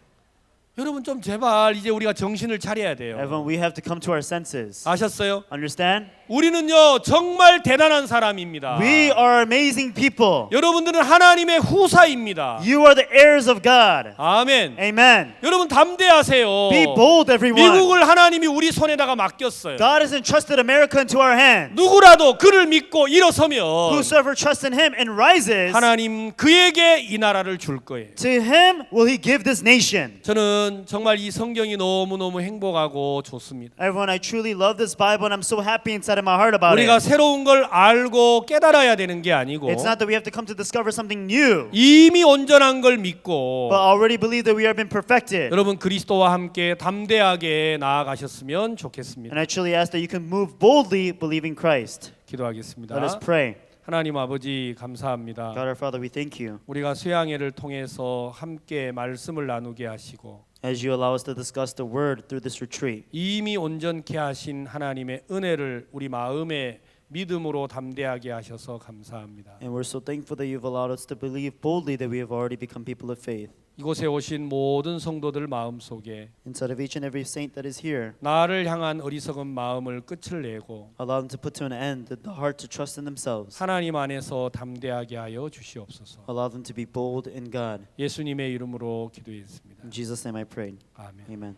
여러분 좀 제발 이제 우리가 정신을 차려야 돼요. Everyone, we have to come to our senses. 아셨어요? Understand? 우리는요 정말 대단한 사람입니다. We are amazing people. 여러분들은 하나님의 후사입니다. You are the heirs of God. 아멘. Amen. 여러분 담대하세요. Be bold, everyone. 미국을 하나님이 우리 손에다가 맡겼어요. God has entrusted America into our hand. 누구라도 그를 믿고 일어서면 Whosoever trusts in Him and rises, 하나님 그에게 이 나라를 줄 거예요. to Him will He give this nation. 저는 정말 이 성경이 너무너무 행복하고 좋습니다. Everyone, I truly love this Bible and I'm so happy inside that in my heart about 우리가 it. 새로운 걸 알고 깨달아야 되는 게 아니고 It's not that we have to come to discover something new, 이미 온전한 걸 믿고 but already believe that we have been perfected. 여러분 그리스도와 함께 담대하게 나아가셨으면 좋겠습니다. And I truly ask that you can move boldly, believing Christ. 기도하겠습니다. Let us pray. 하나님 아버지 감사합니다. God our Father, we thank you 우리가 수양회를 통해서 함께 말씀을 나누게 하시고 as you allow us to discuss the word through this retreat. 이미 온전케 하신 하나님의 은혜를 우리 마음에 믿음으로 담대하게 하셔서 감사합니다. And we're so thankful that you've allowed us to believe boldly that we have already become people of faith. 이곳에 오신 모든 성도들 마음속에 Inside of each and every saint that is here, 나를 향한 어리석은 마음을 끝을 내고 allow them to put to an end the heart to trust in themselves. 하나님 안에서 담대하게 하여 주시옵소서. Allow them to be bold in God. 예수님의 이름으로 기도했습니다. In Jesus' name I prayed. 아멘. Amen.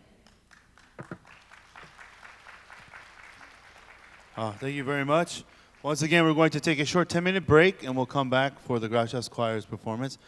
Thank you very much. Once again, we're going to take a short 10-minute break and we'll come back for the Gracias Choir's performance.